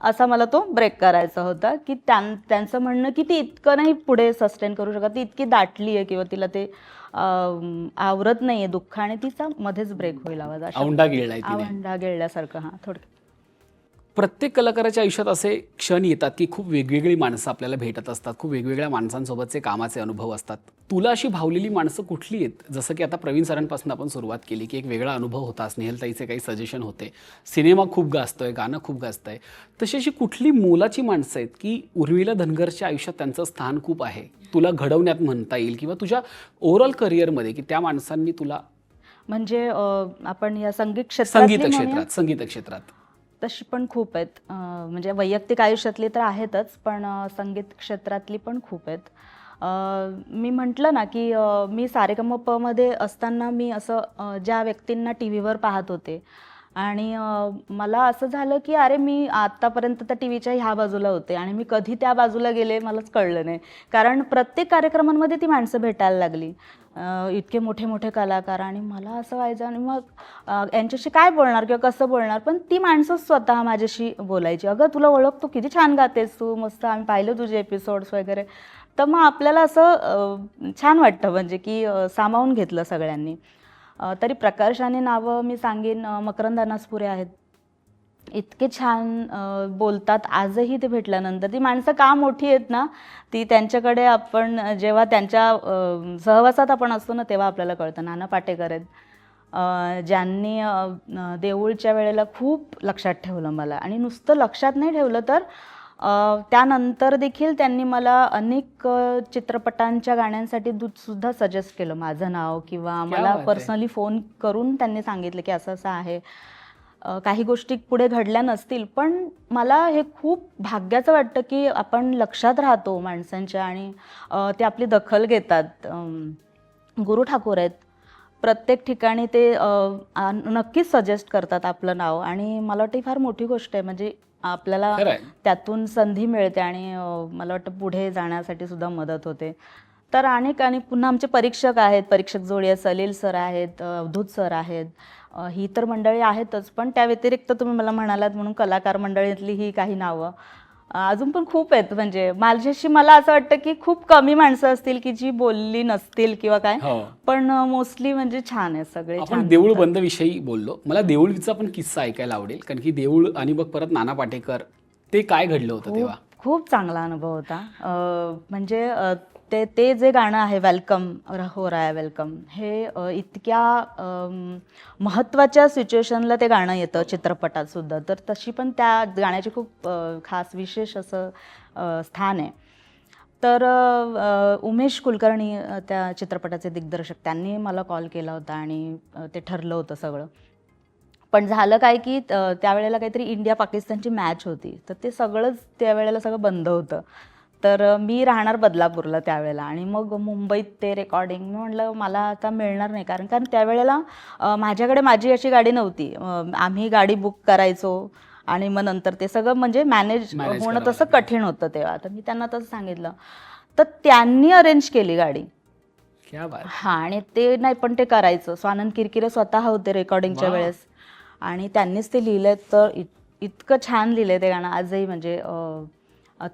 असा मला तो ब्रेक करायचा होता, की त्यांचं म्हणणं की ती इतकं नाही पुढे सस्टेन करू शकत, ती इतकी दाटली आहे किंवा तिला ते आवरत नाहीये दुःख आणि तिचा मध्येच ब्रेक होईल आवाज, औंढा गिळलाय तिने. आवंढा गिळल्यासारखं. हा थोडक्यात. प्रत्येक कलाकाराच्या आयुष्यात असे क्षण येतात की खूप वेगवेगळी माणसं आपल्याला भेटत असतात, खूप वेगवेगळ्या माणसांसोबतचे कामाचे अनुभव असतात. तुला अशी भावलेली माणसं कुठली आहेत? जसं की आता प्रवीण सरांपासून आपण सुरुवात केली की एक वेगळा अनुभव होता, स्नेहलताईचे काही सजेशन होते, सिनेमा खूप गाजतोय, गाणं खूप गाजतंय. तशी अशी कुठली मोलाची माणसं आहेत की उर्मिला धनगरच्या आयुष्यात त्यांचं स्थान खूप आहे, तुला घडवण्यात म्हणता येईल किंवा तुझ्या ओव्हरऑल करिअरमध्ये, की त्या माणसांनी तुला म्हणजे आपण या संगीत संगीत क्षेत्रात तशी पण खूप आहेत. म्हणजे वैयक्तिक आयुष्यातली तर आहेतच, पण संगीत क्षेत्रातली पण खूप आहेत. मी म्हटलं ना की मी सारेगमपमध्ये असताना मी असं ज्या व्यक्तींना टी व्हीवर पाहत होते आणि मला असं झालं की अरे मी आत्तापर्यंत तर टी व्हीच्या ह्या बाजूला होते आणि मी कधी त्या बाजूला गेले मलाच कळलं नाही. कारण प्रत्येक कार्यक्रमांमध्ये ती माणसं भेटायला लागली, इतके मोठे मोठे कलाकार, आणि मला असं व्हायचं आणि मग यांच्याशी काय बोलणार किंवा कसं बोलणार, पण ती माणसं स्वतः माझ्याशी बोलायची, अगं तुला ओळखतो, किती छान गातेस तू, मस्त आम्ही पाहिलं तुझे एपिसोड्स वगैरे. तर मग आपल्याला असं छान वाटतं, म्हणजे की सामावून घेतलं सगळ्यांनी. तरी प्रकर्षाने नावं मी सांगेन, मकरंद अनासपुरे आहेत, इतके छान बोलतात. आजही ते भेटल्यानंतर ती माणसं का मोठी आहेत ना, ती त्यांच्याकडे आपण जेव्हा त्यांच्या सहवासात आपण असतो ना तेव्हा आपल्याला कळतं. नाना पाटेकर आहेत, ज्यांनी देऊळच्या वेळेला खूप लक्षात ठेवलं मला, आणि नुसतं लक्षात नाही ठेवलं तर त्यानंतर देखील त्यांनी मला अनेक चित्रपटांच्या गाण्यांसाठी सुद्धा सजेस्ट केलं माझं नाव, किंवा मला पर्सनली फोन करून त्यांनी सांगितलं की असं असं आहे. काही गोष्टी पुढे घडल्या नसतील, पण मला हे खूप भाग्याचं वाटतं की आपण लक्षात राहतो माणसांच्या, आणि ते आपली दखल घेतात. गुरु ठाकूर आहेत, प्रत्येक ठिकाणी ते नक्कीच सजेस्ट करतात आपलं नाव, आणि मला वाटतं ही फार मोठी गोष्ट आहे. म्हणजे आपल्याला त्यातून संधी मिळते आणि मला वाटतं पुढे जाण्यासाठी सुद्धा मदत होते. तर आणि पुन्हा आमचे परीक्षक आहेत, परीक्षक जोडी आहेत, सलील सर आहेत, अवधूत सर आहेत, ही तर मंडळी आहेतच, पण त्या व्यतिरिक्त तुम्ही मला म्हणालात म्हणून कलाकार मंडळीतली ही काही नावं अजून पण खूप आहेत. म्हणजे माझ्याशी मला असं वाटतं की खूप कमी माणसं असतील की जी बोलली नसतील किंवा काय, पण मोस्टली म्हणजे छान आहे सगळे. आपण देऊळ बंद विषयी बोललो, मला देऊळचा पण किस्सा ऐकायला आवडेल, कारण की देऊळ आणि मग परत नाना पाटेकर, ते काय घडलं होतं तेव्हा? खूप चांगला अनुभव होता. म्हणजे ते जे गाणं आहे वेलकम हो राया वेलकम, हे इतक्या महत्त्वाच्या सिच्युएशनला ते गाणं येतं चित्रपटात सुद्धा, तर तशी पण त्या गाण्याची खूप खास विशेष असं स्थान आहे. तर उमेश कुलकर्णी त्या चित्रपटाचे दिग्दर्शक, त्यांनी मला कॉल केला होता आणि ते ठरलं होतं सगळं. पण झालं काय की त्यावेळेला काहीतरी इंडिया पाकिस्तानची मॅच होती, तर ते सगळंच त्यावेळेला सगळं बंद होतं. तर मी राहणार बदलापूरला त्यावेळेला, आणि मग मुंबईत ते रेकॉर्डिंग, मी म्हटलं मला आता मिळणार नाही, कारण त्यावेळेला माझ्याकडे माझी अशी गाडी नव्हती. आम्ही गाडी बुक करायचो आणि मग नंतर ते सगळं म्हणजे मॅनेज होणं तसं कठीण होतं तेव्हा. तर मी त्यांना तसं सांगितलं, तर त्यांनी अरेंज केली गाडी. हां, आणि ते नाही पण ते करायचं. स्वानंद किरकिरे स्वतः होते रेकॉर्डिंगच्या वेळेस, आणि त्यांनीच ते लिहिलं. तर इतकं छान लिहिलं ते गाणं आजही. म्हणजे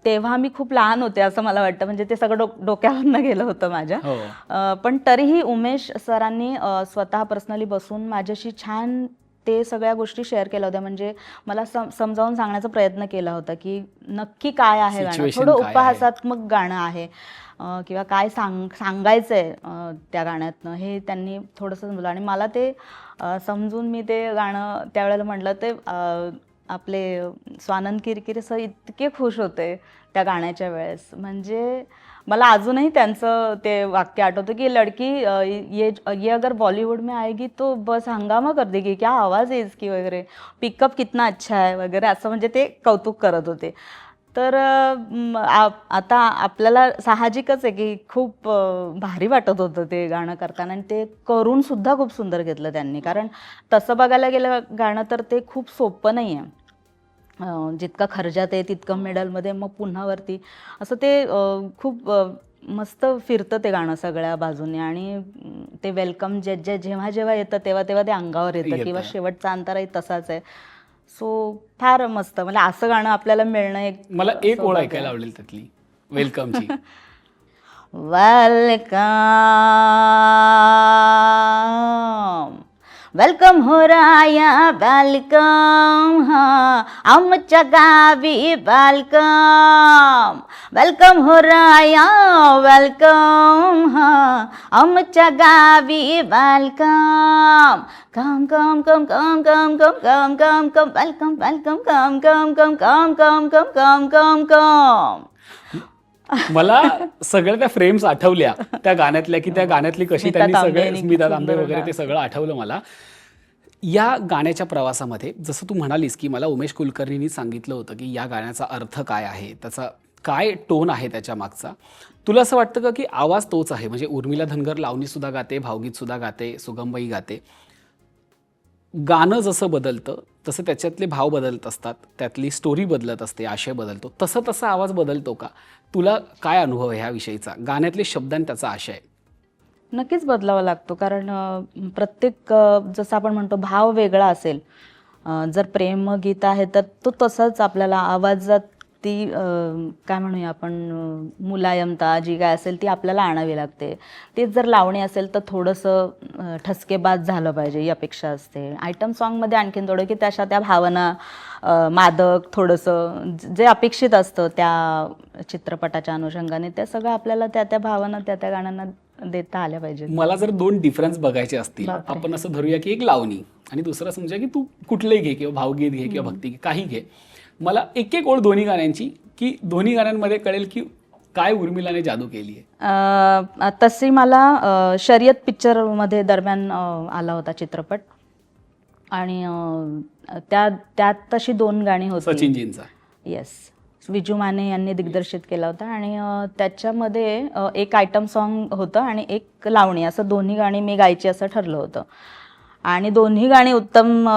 तेव्हा मी खूप लहान होते असं मला वाटतं, म्हणजे ते सगळं डोक्यावरनं गेलं होतं माझ्या. पण तरीही उमेश सरांनी स्वतः पर्सनली बसून माझ्याशी छान ते सगळ्या गोष्टी शेअर केल्या होत्या. म्हणजे मला समजावून सांगण्याचा प्रयत्न केला होता की नक्की काय आहे गाणं, थोडं उपहासात्मक गाणं आहे किंवा काय सांगायचं आहे त्या गाण्यातनं, हे त्यांनी थोडंसं समजलं. आणि मला ते समजून मी ते गाणं त्यावेळेला म्हटलं, ते आपले स्वानंद किरकिरे सर इतके खुश होते त्या गाण्याच्या वेळेस. म्हणजे मला अजूनही त्यांचं ते वाक्य आठवतं की लडकी ये अगर बॉलीवुड में आएगी तो बस हंगामा कर देगी, क्या आवाज है इसकी वगैरे, पिकअप कितना अच्छा है वगैरे, असं म्हणजे ते कौतुक करत होते. तर आता आपल्याला साहजिकच आहे की खूप भारी वाटत होतं ते गाणं करताना, आणि ते करून सुद्धा खूप सुंदर घेतलं त्यांनी. कारण तसं बघायला गेलं गाणं तर ते खूप सोपं नाही आहे. जितकं खर्जात आहे तितकं मिडलमध्ये, मग पुन्हा वरती असं ते खूप मस्त फिरतं ते गाणं सगळ्या बाजूने. आणि ते वेलकम जेव्हा जेव्हा येतं तेव्हा तेव्हा ते अंगावर येतं, किंवा शेवटचा अंतराही तसाच आहे. सो फार मस्त, म्हणजे असं गाणं आपल्याला मिळणं एक मला एक ओळ सौभाग्य ऐकायला आहे. आवडेल त्यातली, वेलकमची. वेलकम वेलकम हो राया वेलकम, हा आमच्या गावी वेलकम. वेलकम हो राया वेलकम, हा आमच्या गावी वेलकम. कम कम कम कम कम कम कम कम कम वेलकम वेलकम कम कम कम कम कम कम कम कम कम. मला सगळ्या त्या फ्रेम्स आठवल्या त्या गाण्यातल्या, की त्या गाण्यातली कशी स्मिता त्यांनी तांबे सगळे, यांनी स्मिता खूप तांबे सुंदर वगैरे, ते डान्स सगळं आठवलं मला. या गाण्याच्या प्रवासामध्ये जसं तू म्हणालीस, की मला उमेश कुलकर्णींनी सांगितलं होतं की या गाण्याचा अर्थ काय आहे, त्याचा काय टोन आहे त्याच्या मागचा. तुला असं वाटतं का की आवाज तोच आहे, म्हणजे उर्मिला धनगर लावणी सुद्धा गाते, भावगीत सुद्धा गाते, सुगमबाई गाते, गाणं जसं बदलतं तसं त्याच्यातले भाव बदलत असतात, त्यातली स्टोरी बदलत असते, आशय बदलतो, तसं तसा आवाज बदलतो का? तुला काय अनुभव आहे ह्या विषयीचा, गाण्यातले शब्द आणि त्याचा आशय? नक्कीच बदलावा लागतो, कारण प्रत्येक जसं आपण म्हणतो भाव वेगळा असेल. जर प्रेमगीत आहे तर तो तसाच आपल्याला आवाजात ती काय म्हणूया आपण, मुलायमता जी काय असेल ती आपल्याला आणावी लागते. तेच जर लावणी असेल तर थोडंसं ठसकेबाज झालं पाहिजे ही अपेक्षा असते. आयटम सॉन्गमध्ये आणखीन थोडं की त्या भावना, मादक थोडंसं जे अपेक्षित असतं त्या चित्रपटाच्या अनुषंगाने, ते सगळं आपल्याला त्या भावना त्या गाण्यांना देता आल्या पाहिजेत. मला जर दोन डिफरन्स बघायचे असतील, बापरे. आपण असं धरूया की एक लावणी आणि दुसरं समजा की तू कुठलंही घे, किंवा भावगीत घे किंवा भक्ती घे, काही घे, मला एक एक ओळ दोन्ही गाण्यांची, की दोन्ही गाण्यांमध्ये कळेल की काय उर्मिलाने जादू केली आहे. तशी मला शर्यत पिक्चरमध्ये दरम्यान आला होता चित्रपट, आणि त्यात तशी 2 गाणी होती. सचिनजींचा. येस, विजू माने यांनी दिग्दर्शित केला होता, आणि त्याच्यामध्ये एक आयटम सॉन्ग होतं आणि एक लावणी, असं दोन्ही गाणी मी गायची असं ठरलं होतं. आणि दोन्ही गाणी उत्तम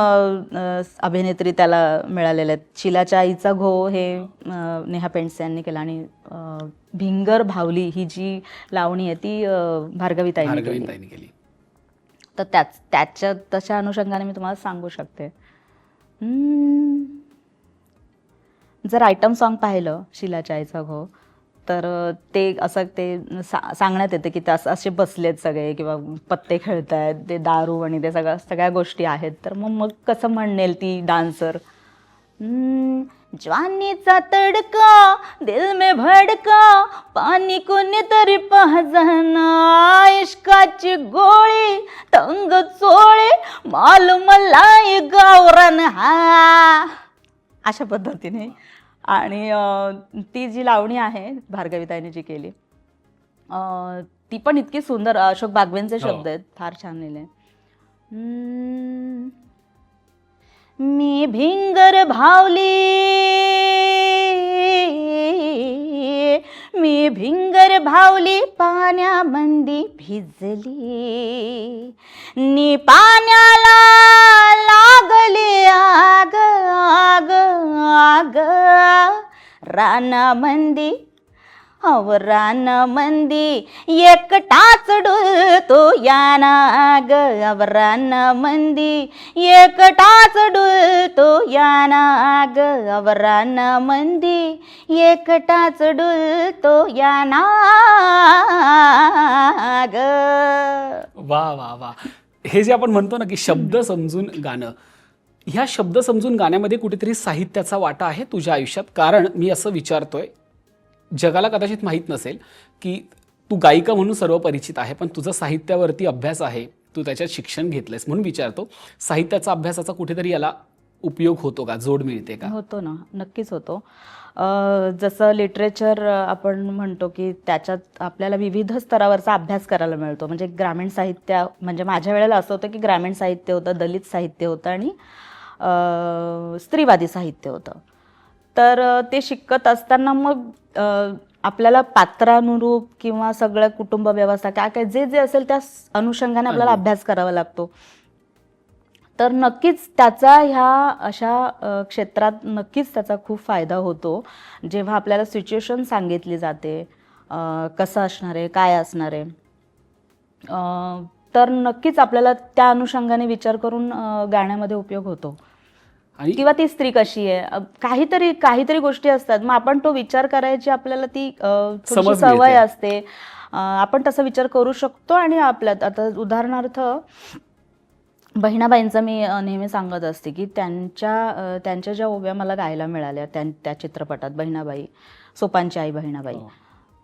अभिनेत्री त्याला मिळालेले आहेत. शिलाच्या आईचा घो हे नेहा पेंडसे यांनी केलं, आणि भिंगर भावली ही जी लावणी आहे ती भार्गवीताईंनी केली. केली. तर त्याच्या अनुषंगाने मी तुम्हाला सांगू शकते. जर आयटम सॉन्ग पाहिलं शिलाच्या आईचा घो, तर ते असं ते सांगण्यात येतं की असे बसलेत सगळे, किंवा पत्ते खेळत आहेत, ते दारू आणि ते सगळ्या गोष्टी आहेत. तर मग कसं म्हणेल ती डान्सर, ज्वानीचा तडका दिल में भडका, पाणी कोणीतरी पाहजना, इश्काची गोळी तंग चोळी, मालूम लाई गावरान हा, अशा पद्धतीने. आणि ती जी लावणी आहे भार्गवीताईने जी केली, ती पण इतकी सुंदर, अशोक बागवेंचे शब्द आहेत, फार छान लिहिले. मी भिंगर भावली, मी भिंगर भावली, पाण्यामंदी भिजली, नी पाण्याला लागली आग आग आग, रानामंदी अव रानामंदी एकटाच डुलतो या नाग, अव रानामंदी एकटाच डुलतो या नाग, अव रानामंदी एकटाच डुलतो या नाग. वा वा वा. हे जे आपण म्हणतो ना की शब्द समजून गाणं, ह्या शब्द समजून गाण्यामध्ये कुठेतरी साहित्याचा वाटा आहे तुझ्या आयुष्यात? कारण मी असं विचारतोय, जगाला कदाचित माहीत नसेल की तू गायिका म्हणून सर्व परिचित आहे, पण तुझं साहित्यावरती अभ्यास आहे, तू त्याच्यात शिक्षण घेतलंयस, म्हणून विचारतो, साहित्याचा अभ्यासाचा कुठेतरी याला उपयोग होतो का, जोड मिळते का? होतो ना, नक्कीच होतो. जसं लिटरेचर आपण म्हणतो की त्याच्यात आपल्याला विविध स्तरावरचा अभ्यास करायला मिळतो. म्हणजे ग्रामीण साहित्य, म्हणजे माझ्या वेळेला असं होतं की ग्रामीण साहित्य होतं, दलित साहित्य होतं, आणि स्त्रीवादी साहित्य होतं. तर ते शिकत असताना मग आपल्याला पात्रानुरूप किंवा सगळं कुटुंब व्यवस्था काय काय जे जे असेल त्या अनुषंगाने आपल्याला अभ्यास करावा लागतो. तर नक्कीच त्याचा ह्या अशा क्षेत्रात नक्कीच त्याचा खूप फायदा होतो, जेव्हा आपल्याला सिच्युएशन सांगितली जाते, कसं असणार आहे, काय असणार आहे. तर नक्कीच आपल्याला त्या अनुषंगाने विचार करून गाण्यामध्ये उपयोग होतो. आणि किंवा ती स्त्री कशी आहे, काहीतरी गोष्टी असतात. मग आपण तो विचार करायची आपल्याला ती थोडीशी समज सवय मिळते. असते. आपण तसा विचार करू शकतो. आणि आपल्यात आता उदाहरणार्थ बहिणाबाईंचं मी नेहमी सांगत असते की त्यांच्या ज्या ओव्या मला गायला मिळाल्या त्या चित्रपटात, बहिणाबाई, सोपानची आई बहिणाबाई, हो.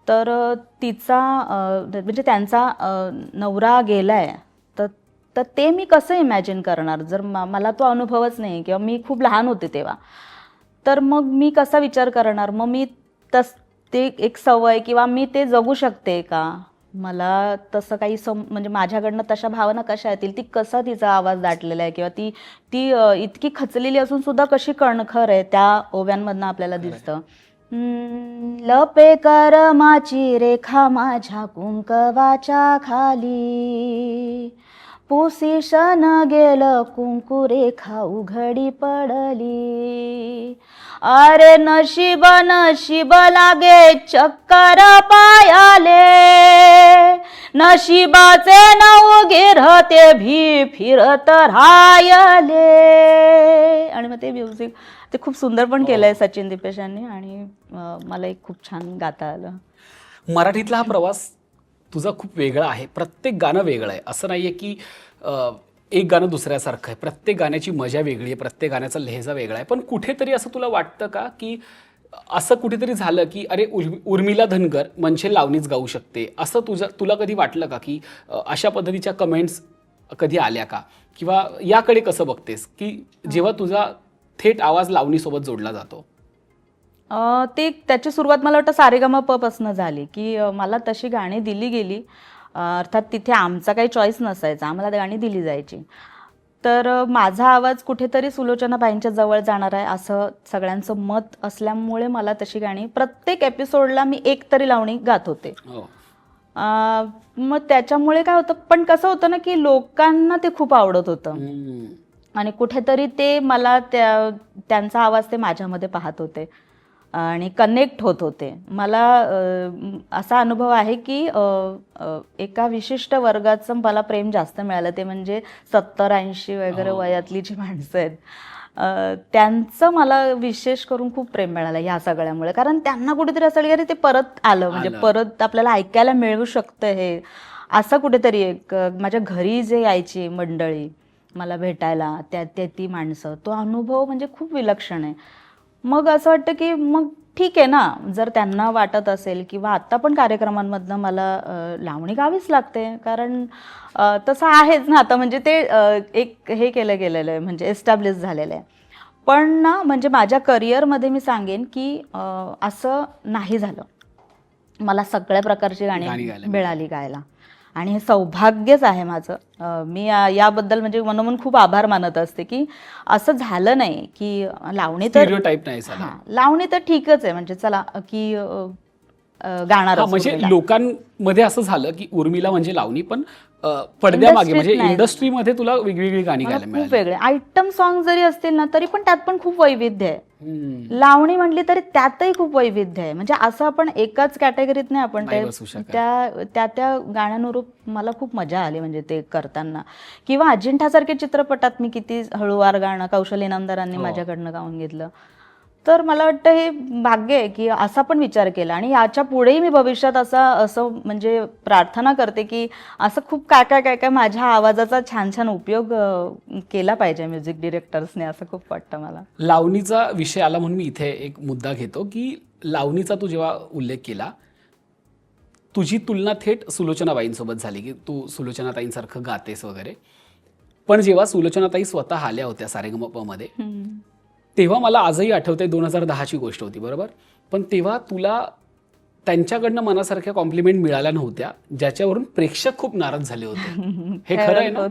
तर तिचा म्हणजे त्यांचा नवरा गेलाय, तर ते मी कसं इमॅजिन करणार जर मला तो अनुभवच नाही, किंवा मी खूप लहान होते तेव्हा. तर मग मी कसा विचार करणार? मग मी ते एक सवय किंवा मी ते जगू शकते का? मला तसं काही म्हणजे माझ्याकडनं तशा भावना कशा येतील? ती कसा तिचा आवाज दाटलेला आहे, किंवा ती इतकी खचलेली असून सुद्धा कशी कणखर आहे, त्या ओव्यांमधनं आपल्याला दिसतं. लपे करमाची रेखा माझ्या कुंकवाच्या खाली, पुसीशन गेलं कुंकू रेखा उघडी पडली. अरे नशीब नशीब लागे चक्कर पायाले, नशिबाचे नऊ गिरते भी फिरत रायले. आणि मग ते म्युझिक ते खूप सुंदर पण केलंय सचिन दिपेश यांनी, आणि मला एक खूप छान गाता आलं. मराठीतला हा प्रवास तुझा खूप वेगळा आहे. प्रत्येक गाणं वेगळं आहे. असं नाहीये की एक गाणं दुसऱ्यासारखं आहे. प्रत्येक गाण्याची मजा वेगळी आहे, प्रत्येक गाण्याचा लहेजा वेगळा आहे. पण कुठेतरी असं तुला वाटतं का की असं कुठेतरी झालं की अरे उर्मिला धनगर म्हणजे लावणीच गाऊ शकते, असं तुला कधी वाटलं का? की अशा पद्धतीच्या कमेंट्स कधी आल्या का? किंवा याकडे कसं बघतेस की जेव्हा तुझा थेट आवाज लावणीसोबत जोडला जातो? त्याची सुरुवात मला वाटतं सारेगमप पासून झाली, की मला तशी गाणी दिली गेली. अर्थात तिथे आमचा काही चॉईस नसायचा, आम्हाला गाणी दिली जायची. तर माझा आवाज कुठेतरी सुलोचनाबाईंच्या जवळ जाणार आहे असं सगळ्यांचं मत असल्यामुळे मला तशी गाणी प्रत्येक एपिसोडला मी एक तरी लावणी गात होते. मग त्याच्यामुळे काय होतं, पण कसं होतं ना की लोकांना ते खूप आवडत होतं, आणि कुठेतरी ते मला त्यांचा आवाज ते माझ्यामध्ये पाहत होते आणि कनेक्ट होत होते. मला असा अनुभव आहे की एका विशिष्ट वर्गाचं मला प्रेम जास्त मिळालं, ते म्हणजे 70-80 वगैरे वयातली जी माणसं आहेत, त्यांचं मला विशेष करून खूप प्रेम मिळालं ह्या सगळ्यामुळे. कारण त्यांना कुठेतरी असं की ते परत आलं, म्हणजे परत आपल्याला ऐकायला मिळू शकतं हे, असं कुठेतरी एक माझ्या घरी जे यायची मंडळी मला भेटायला, ती माणसं, तो अनुभव म्हणजे खूप विलक्षण आहे. मग असं वाटतं की मग ठीक आहे ना, जर त्यांना वाटत असेल, किंवा आत्ता पण कार्यक्रमांमधनं मला लावणी गावीच लागते, कारण तसं आहेच ना आता, म्हणजे ते एक हे केलं गेलेलं आहे, म्हणजे एस्टॅब्लिश झालेलं आहे. पण ना म्हणजे माझ्या करिअरमध्ये मी सांगेन की असं नाही झालं. मला सगळ्या प्रकारची गाणी मिळाली गायला, आणि हे सौभाग्यच आहे माझं. मी याबद्दल म्हणजे मनोमन खूप आभार मानत असते की असं झालं नाही की लावणी तर लावणी तर ठीकच आहे, म्हणजे चला की गाणार. म्हणजे लोकांमध्ये असं झालं की उर्मिला म्हणजे लावणी, पण पडद्यामागे म्हणजे इंडस्ट्रीमध्ये तुला वेगवेगळी गाणी गायला मिळाली. खूप वेगळे आयटम सॉन्ग जरी असतील ना, तरी पण त्यात पण खूप वैविध्य आहे. लावणी म्हटली तरी त्यातही खूप वैविध्य आहे. म्हणजे असं आपण एकाच कॅटेगरीत नाही आपण त्या गाण्यांनुरूप मला खूप मजा आली म्हणजे ते करताना. किंवा अजिंठासारख्या चित्रपटात मी किती हळूवार गाणं कौशल इनामदारांनी माझ्याकडनं गाऊन घेतलं. तर मला वाटतं हे भाग्य आहे की असा पण विचार केला, आणि याच्या पुढेही मी भविष्यात असं म्हणजे प्रार्थना करते की असं खूप काय माझ्या आवाजाचा छान छान उपयोग केला पाहिजे म्युझिक डिरेक्टर्सने, असं खूप वाटतं मला. लावणीचा विषय आला म्हणून मी इथे एक मुद्दा घेतो की लावणीचा तू जेव्हा उल्लेख केला, तुझी तुलना थेट सुलोचनाबाईंसोबत झाली की तू सुलोचनाताईंसारखं गातेस वगैरे. पण जेव्हा सुलोचनाताई स्वतः आल्या होत्या सारेगमपमध्ये, तेव्हा मला आजही आठवतंय 2010ची गोष्ट होती, बरोबर? पण तेव्हा तुला त्यांच्याकडनं मनासारख्या कॉम्प्लिमेंट मिळाल्या नव्हत्या, ज्याच्यावरून प्रेक्षक खूप नाराज झाले होते. हे खरं आहे ना?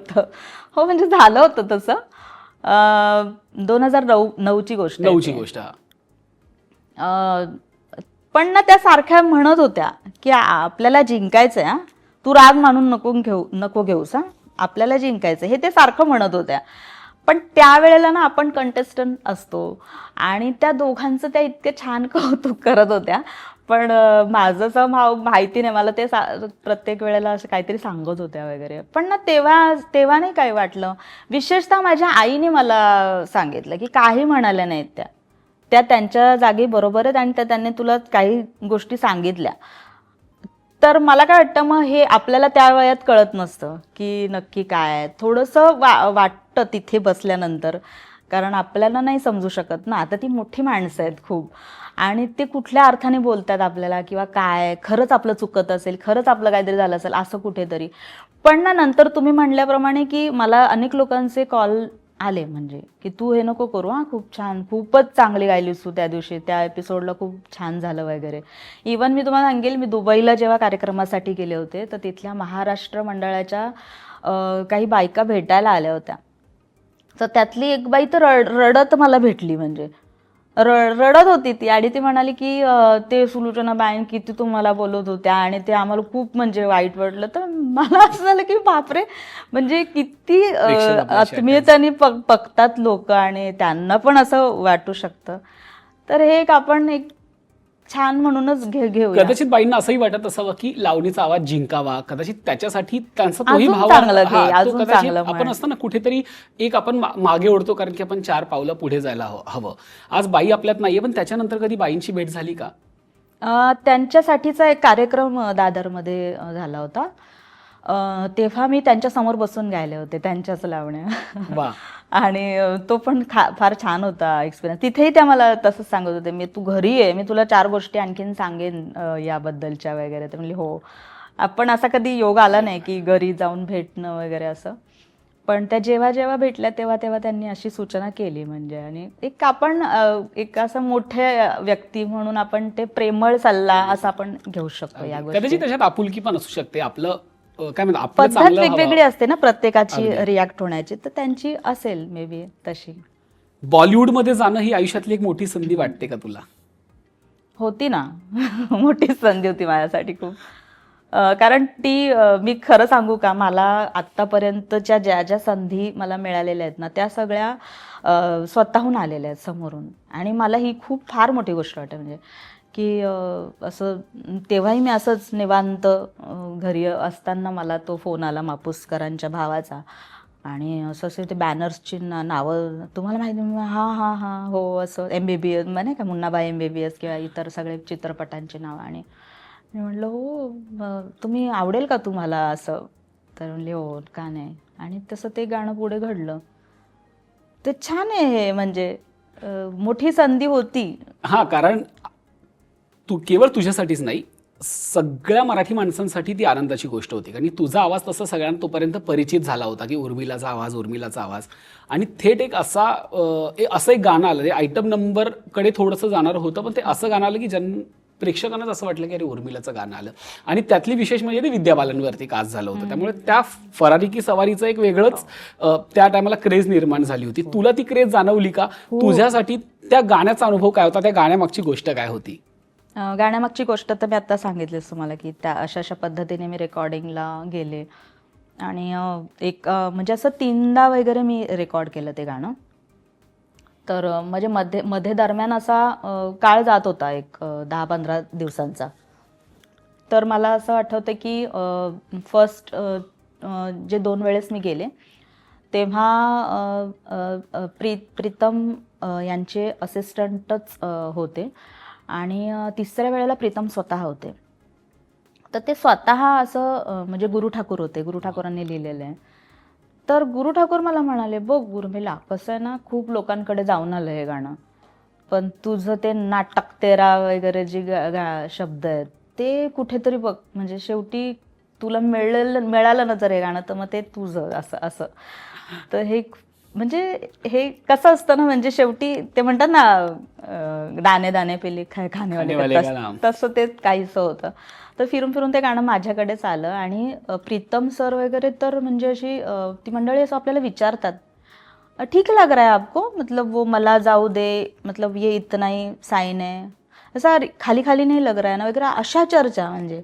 हो, म्हणजे झालं होतं तसं. 2009ची गोष्ट. पण ना त्या सारख्या म्हणत होत्या की आपल्याला जिंकायचंय, तू राग मानून नको घेऊस, आपल्याला जिंकायचं, हे ते सारखं म्हणत होत्या. पण त्यावेळेला ना आपण कंटेस्टंट असतो, आणि त्या दोघांचं त्या इतके छान कौतुक करत होत्या. पण माझं असं माहिती नाही मला ते प्रत्येक वेळेला असं काहीतरी सांगत होत्या वगैरे. पण ना तेव्हा नाही काही वाटलं. विशेषतः माझ्या आईने मला सांगितलं की काही म्हणाल्या नाहीत त्या त्यांच्या जागी बरोबर आहेत आणि त्यांनी तुला काही गोष्टी सांगितल्या. तर मला काय वाटतं मग हे आपल्याला त्या वयात कळत नसतं की नक्की काय आहे. थोडंसं वाटतं तिथे बसल्यानंतर, कारण आपल्याला नाही समजू शकत ना. आता ती मोठी माणसं आहेत खूप आणि ते कुठल्या अर्थाने बोलतात आपल्याला किंवा काय खरंच आपलं चुकत असेल, खरंच आपलं काहीतरी झालं असेल असं कुठेतरी. पण ना नंतर तुम्ही म्हणल्याप्रमाणे की मला अनेक लोकांचे कॉल आले म्हणजे की तू हे नको करू हां, खूप छान, खूपच चांगली गायलीस तू त्या दिवशी, त्या एपिसोडला खूप छान झालं वगैरे. इवन मी तुम्हाला सांगेल, मी दुबईला जेव्हा कार्यक्रमासाठी गेले होते तर तिथल्या महाराष्ट्र मंडळाच्या काही बायका भेटायला आल्या होत्या. तर त्यातली एक बाई तर रडत मला भेटली, म्हणजे रडत होती ती आणि ती म्हणाली की ते सुलोचना बाईन किती तुम्हाला बोलत होत्या आणि ते आम्हाला खूप म्हणजे वाईट वाटलं. तर मला असं झालं की बापरे, म्हणजे किती आत्मीयतेने बघतात लोक आणि त्यांना पण असं वाटू शकतं. तर हे एक आपण एक छान म्हणूनच घेऊया. कदाचित बाईंना असंही वाटत असावं की लावणीचा आवाज जिंकावा, कदाचित त्याच्यासाठी त्यांचा तोही अजून भाव चांगलं हा, घे, तो अजून कदाचित चांगलं आपण म्हण. असतं ना कुठेतरी एक आपण मागे ओढतो कारण की आपण 4 पावलं पुढे जायला हवं. आज बाई आपल्यात नाहीये, पण त्याच्यानंतर कधी बाईंची भेट झाली का? त्यांच्यासाठीचा एक कार्यक्रम दादरमध्ये झाला होता. तेव्हा मी त्यांच्यासमोर बसून गायले होते त्यांच्याच लावण्या. वा. आणि तो पण फार छान होता एक्सपिरियन्स. तिथेही त्या मला तसंच सांगत होते, तू घरी ये, मी तुला 4 गोष्टी आणखीन सांगेन याबद्दलच्या वगैरे. ते म्हणले हो. आपण असा कधी योग आला नाही की घरी जाऊन भेटणं वगैरे असं. पण त्या जेव्हा जेव्हा भेटल्या तेव्हा त्यांनी अशी सूचना केली म्हणजे. आणि एक आपण एक असं मोठ्या व्यक्ती म्हणून आपण ते प्रेमळ सल्ला असं आपण घेऊ शकतो या गोष्टी. कदाचित त्याच्यात आपुलकी पण असू शकते. आपलं काय म्हणतात आपलं पद्धत चांगलं वेगवेगळी असते ना प्रत्येकाची अगदी. रिॲक्ट होण्याची, तर त्यांची असेल मे बी तशी. बॉलिवूडमध्ये जाणं ही आयुष्यातली एक मोठी संधी वाटते का तुला? होती ना. मोठी संधी होती माझ्यासाठी खूप. कारण ती मी खरं सांगू का, मला आत्तापर्यंतच्या ज्या संधी मला मिळालेल्या आहेत ना त्या सगळ्या स्वतःहून आलेल्या आहेत समोरून. आणि मला ही खूप फार मोठी गोष्ट वाटते म्हणजे की असं तेव्हाही मी असंच निवांत घरी असताना मला तो फोन आला मापुसकरांच्या भावाचा. आणि असं असे ते बॅनर्सची नावं तुम्हाला माहिती, हां हां हां हो असं MBBS नाही का, मुन्नाबाई MBBS किंवा इतर सगळे चित्रपटांची नावं. आणि मी म्हटलं हो तुम्ही आवडेल का तुम्हाला असं. तर म्हणले हो का नाही. आणि तसं ते गाणं पुढे घडलं. ते छान आहे हे, म्हणजे मोठी संधी होती. हा, कारण तू केवळ तुझ्यासाठीच नाही, सगळ्या मराठी माणसांसाठी ती आनंदाची गोष्ट होती. कारण तुझा आवाज तसा सगळ्यांना तोपर्यंत परिचित झाला होता की उर्मिलाचा आवाज. आणि थेट एक असं एक गाणं आलं, आयटम नंबरकडे थोडंसं जाणार होतं, पण ते असं गाणं आलं की प्रेक्षकांनाच असं वाटलं की अरे उर्मिलाचं गाणं आलं. आणि त्यातली विशेष म्हणजे ते विद्या बालनवरती कास्ट झालं होतं. त्यामुळे त्या फरारी की सवारीचं एक वेगळंच त्या टायमाला क्रेज निर्माण झाली होती. तुला ती क्रेज जाणवली का? तुझ्यासाठी त्या गाण्याचा अनुभव काय होता? त्या गाण्यामागची गोष्ट काय होती? गाण्यामागची गोष्ट तर मी आत्ता सांगितलीच तुम्हाला की त्या अशा पद्धतीने मी रेकॉर्डिंगला गेले. आणि एक म्हणजे असं 3दा वगैरे मी रेकॉर्ड केलं ते गाणं. तर म्हणजे मध्ये दरम्यान असा काळ जात होता एक 10-15 दिवसांचा. तर मला असं आठवतं की फर्स्ट जे 2 वेळेस मी गेले तेव्हा प्रीतम यांचे असिस्टंटच होते. आणि 3ऱ्या वेळेला प्रीतम स्वतः होते. तर ते स्वतः असं म्हणजे गुरु ठाकूर होते, गुरु ठाकूरांनी लिहिलेलं आहे. तर गुरु ठाकूर मला म्हणाले, बघ उर्मिला, कसं आहे ना, खूप लोकांकडे जाऊन आलं हे गाणं, पण तुझं ते नाटक तेरा वगैरे जे शब्द आहेत ते कुठेतरी बघ, म्हणजे शेवटी तुला मिळालं ना जर हे गाणं तर मग ते तुझं असं. तर हे म्हणजे हे कसं असतं ना, म्हणजे शेवटी ते म्हणतात ना दाणे दाणे पेले खाणेवाले, तसं ते काहीसं होतं. तर फिरून ते गाणं माझ्याकडेच आलं. आणि प्रीतम सर वगैरे तर म्हणजे अशी ती मंडळी असं आपल्याला विचारतात, ठीक लग रहा है आपको, मतलब वो मला जाऊ दे, मतलब ये इतना ही साइन है, असा खाली नाही लग रहा है ना वगैरे, अशा चर्चा. म्हणजे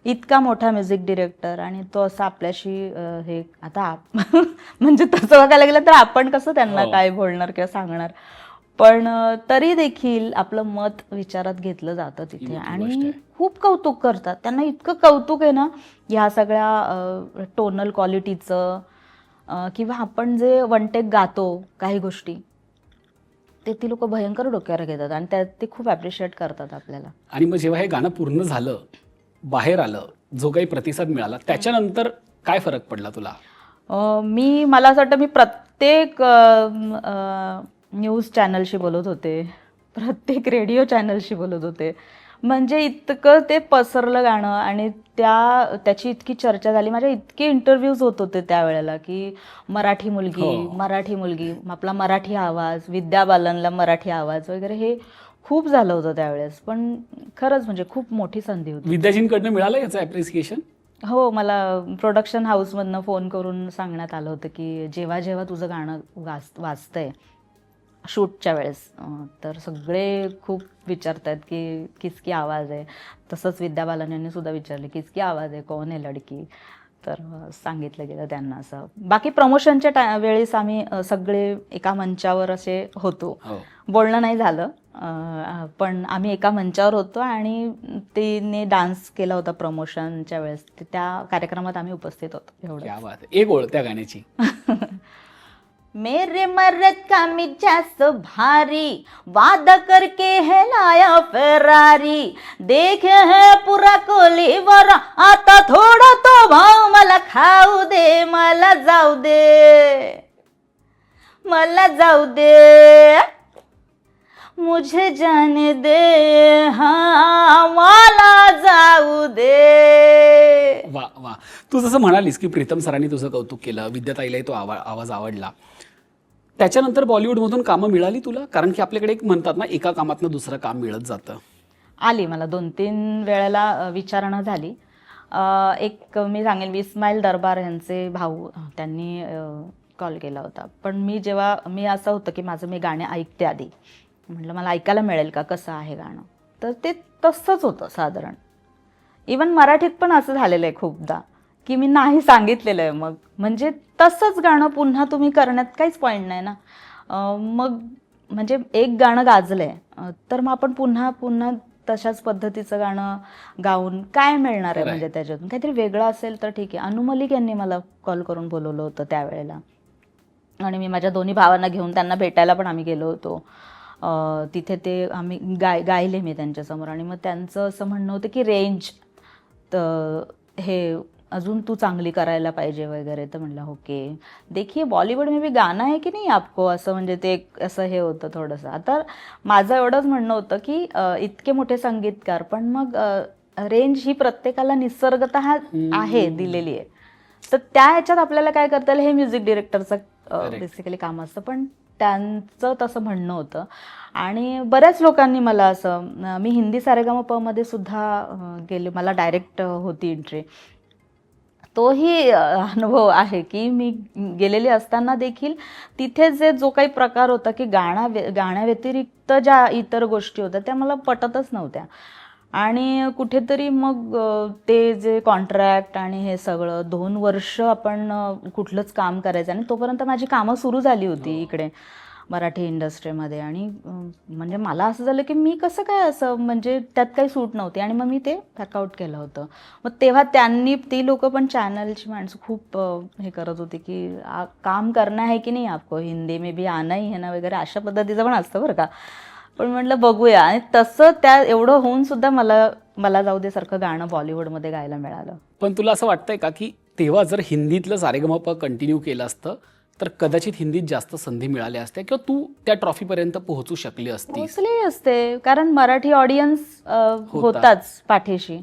इतका मोठा म्युझिक डिरेक्टर आणि तो असं आपल्याशी हे आता म्हणजे तसं बघायला गेलं तर आपण कसं त्यांना काय बोलणार किंवा सांगणार. पण तरी देखील आपलं मत विचारात घेतलं जातं तिथे. मोठी गोष्ट आणि आहे. खूप कौतुक करतात. त्यांना इतकं कौतुक आहे ना ह्या सगळ्या टोनल क्वालिटीचं, किंवा आपण जे वन टेक गातो काही गोष्टी, ते ती लोक भयंकर डोक्यावर घेतात आणि त्यात ते खूप ॲप्रिशिएट करतात आपल्याला. आणि मग जेव्हा हे गाणं पूर्ण झालं, बाहेर आलं, जो काही प्रतिसाद मिळाला, त्याच्यानंतर काय फरक पडला तुला? मला असं वाटतं मी प्रत्येक न्यूज चॅनलशी बोलत होते, प्रत्येक रेडिओ चॅनलशी बोलत होते. म्हणजे इतकं ते पसरलं गाणं आणि त्याची इतकी चर्चा झाली. माझे इतके इंटरव्ह्यूज होत होते त्यावेळेला की मराठी मुलगी, हो. मराठी मुलगी, आपला मराठी आवाज, विद्या बालनला मराठी आवाज वगैरे, हे खूप झालं होतं त्यावेळेस. पण खरंच म्हणजे खूप मोठी संधी होती. विद्याजींकडनं मिळालं याचं ॲप्रिसिएशन? हो, मला प्रोडक्शन हाऊसमधनं फोन करून सांगण्यात आलं होतं की जेव्हा जेव्हा तुझं गाणं वाजतंय शूटच्या वेळेस, तर सगळे खूप विचारतात की किसकी आवाज आहे. तसंच विद्या बालन यांनी सुद्धा विचारले किसकी आवाज आहे, कौन आहे लडकी. तर सांगितलं गेलं त्यांना असं. बाकी प्रमोशनच्या वेळेस आम्ही सगळे एका मंचावर असे होतो. हो. बोलणं नाही झालं, पण आम्ही एका मंचावर होतो आणि तिने डान्स केला होता प्रमोशनच्या वेळेस. त्या कार्यक्रमात आम्ही उपस्थित होतो. एवढं. क्या बात आहे. एक ओळ त्या गाण्याची. मेरे मर्द का मिजाज भारी, वादा करके है लाया फेरारी, देख है पुरा कोलीवर, आता थोडा तो भाव मला खाऊ दे, मला जाऊ दे, मला जाऊ दे, मुझे जाने दे, हाँ मला जाऊ दे. वा वा. तू जसं म्हणालीस की प्रीतम सरांनी तुझं कौतुक केलं, विद्याताईलाही तो आवाज आवडला. त्याच्यानंतर बॉलिवूडमधून कामं मिळाली तुला? कारण की आपल्याकडे एक म्हणतात ना, एका कामातनं दुसरं काम मिळत जातं. आली, मला 2-3 वेळेला विचारणा झाली. एक मी सांगेन, इस्माईल दरबार यांचे भाऊ, त्यांनी कॉल केला होता. पण मी असं होतं की मी गाणे ऐकते आधी. म्हटलं मला ऐकायला मिळेल का, कसं आहे गाणं. तर ते तसंच होतं साधारण. इवन मराठीत पण असं झालेलं आहे खूपदा की मी नाही सांगितलेलं आहे. मग म्हणजे तसंच गाणं पुन्हा तुम्ही करण्यात काहीच पॉईंट नाही ना. मग म्हणजे एक गाणं गाजलंय, तर मग आपण पुन्हा पुन्हा तशाच पद्धतीचं गाणं गाऊन काय मिळणार आहे. म्हणजे त्याच्यातून काहीतरी वेगळं असेल तर ठीक आहे. अनु मलिक यांनी मला कॉल करून बोलवलं होतं त्यावेळेला आणि मी माझ्या दोन्ही भावांना घेऊन त्यांना भेटायला पण आम्ही गेलो होतो. तिथे ते आम्ही गायले मी त्यांच्यासमोर. आणि मग त्यांचं असं म्हणणं होतं की रेंज तर हे अजून तू चांगली करायला पाहिजे वगैरे. तर म्हणलं ओके, देखिए बॉलिवूड में भी गाना है की नाही आपको, असं म्हणजे ते असं हे होतं थोडंसं. आता माझं एवढंच म्हणणं होतं की इतके मोठे संगीतकार, पण मग रेंज ही प्रत्येकाला निसर्गतः आहे, दिलेली आहे. तर त्या ह्याच्यात आपल्याला काय करता येईल, हे म्युझिक डिरेक्टरचं बेसिकली काम असतं. पण त्यांचं तसं म्हणणं होतं. आणि बऱ्याच लोकांनी मला असं, मी हिंदी सारेगामापमध्ये सुद्धा गेले, मला डायरेक्ट होती एंट्री. तोही अनुभव आहे की मी गेलेले असताना देखील तिथे जो काही प्रकार होता की गाण्याव्यतिरिक्त ज्या इतर गोष्टी होत्या त्या मला पटतच नव्हत्या. आणि कुठेतरी मग ते जे कॉन्ट्रॅक्ट आणि हे सगळं 2 वर्ष आपण कुठलंच काम करायचं. आणि तोपर्यंत माझी कामं सुरू झाली होती इकडे मराठी इंडस्ट्रीमध्ये. आणि म्हणजे मला असं झालं की मी कसं काय असं, म्हणजे त्यात काही सूट नव्हती. आणि मग मी ते बॅकआउट केलं होतं. मग तेव्हा ती लोक पण, चॅनलची माणसं खूप हे करत होती की काम करणं आहे की नाही आपको, हिंदी में भी आना ही है ना वगैरे, अशा पद्धतीचं पण असतं बरं का. पण म्हटलं बघूया. आणि तसं एवढं होऊन सुद्धा मला जाऊ दे सारखं गाणं बॉलिवूडमध्ये गायला मिळालं. पण तुला असं वाटतंय का की तेव्हा जर हिंदीतलं सारेगमप कंटिन्यू केलं असतं तर कदाचित हिंदीत जास्त संधी मिळाल्या असत्या किंवा तू त्या ट्रॉफीपर्यंत पोहोचू शकली असतीस? पोहोचली असते, कारण मराठी ऑडियन्स होताच पाठीशी.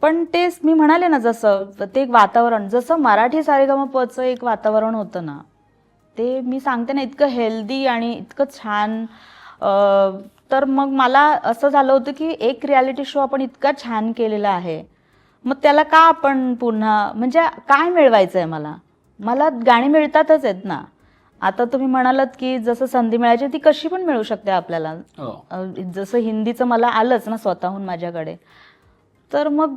पण तेच मी म्हणाले ना, जसं ते एक वातावरण, जसं मराठी सारेगमपचं एक वातावरण होतं ना, ते मी सांगते ना, इतकं हेल्दी आणि इतकं छान. तर मग मला असं झालं होतं की एक रियालिटी शो आपण इतका छान केलेला आहे, मग त्याला का आपण पुन्हा, म्हणजे काय मिळवायचं आहे मला गाणी मिळतातच आहेत ना. आता तुम्ही म्हणालात की जसं संधी मिळायची ती कशी पण मिळू शकते आपल्याला. जसं हिंदीचं मला आलंच ना स्वतःहून माझ्याकडे, तर मग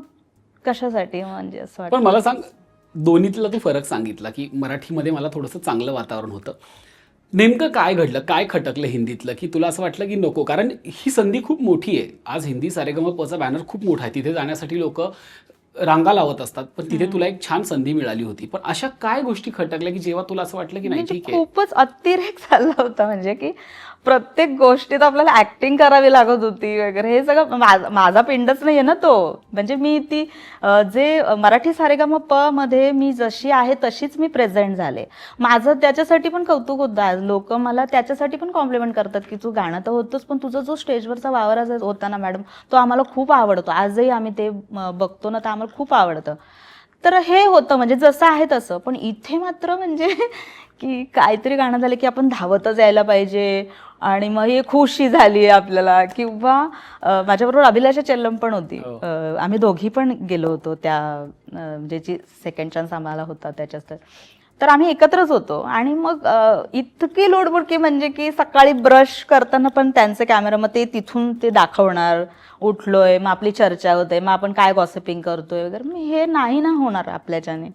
कशासाठी, म्हणजे असं वाटतं. पण मला सांग, दोन्हीतला तू फरक सांगितला की मराठीमध्ये मला थोडंसं चांगलं वातावरण होतं, नेमकं काय घडलं, काय खटकलं हिंदीतलं, की तुला असं वाटलं की नको? कारण ही संधी खूप मोठी आहे. आज हिंदी सारेगमपचा बॅनर खूप मोठा आहे. तिथे जाण्यासाठी लोक रांगा लावत असतात, पण तिथे तुला एक छान संधी मिळाली होती. पण अशा काय गोष्टी खटकल्या की जेव्हा तुला असं वाटलं की नाही म्हणजे ठीक आहे? खूपच अतिरेक चालला होता, म्हणजे की प्रत्येक गोष्टीत आपल्याला ऍक्टिंग करावी लागत होती वगैरे. हे सगळं माझा पिंडच नाहीये ना तो. म्हणजे मी ती जे मराठी सारेगमप मध्ये मी जशी आहे तशीच मी प्रेझेंट झाले. माझं त्याच्यासाठी पण कौतुक होतं. आज लोक मला त्याच्यासाठी पण कॉम्प्लिमेंट करतात की तू गाणं तर होतोच, पण तुझा जो स्टेजवरचा वावर होता ना मॅडम, तो आम्हाला खूप आवडतो. आजही आम्ही ते बघतो ना, तर आम्हाला खूप आवडतं. तर हे होतं म्हणजे जसं आहे तसं. पण इथे मात्र म्हणजे की काहीतरी गाणं झालं की आपण धावतच यायला पाहिजे, आणि मग ही खुशी झाली आपल्याला. किंवा माझ्याबरोबर अभिलाषा चेल्लम पण होती. आम्ही दोघी पण गेलो होतो त्या म्हणजे जी सेकंड चान्स आम्हाला होता त्याच्यात. तर आम्ही एकत्रच होतो. आणि मग इतकी लोडबुडकी म्हणजे की सकाळी ब्रश करताना पण त्यांचे कॅमेरा, मग ते तिथून ते दाखवणार उठलोय, मग आपली चर्चा होते, मग आपण काय गॉसिपिंग करतोय वगैरे. मग हे नाही ना होणार आपल्याच्याने.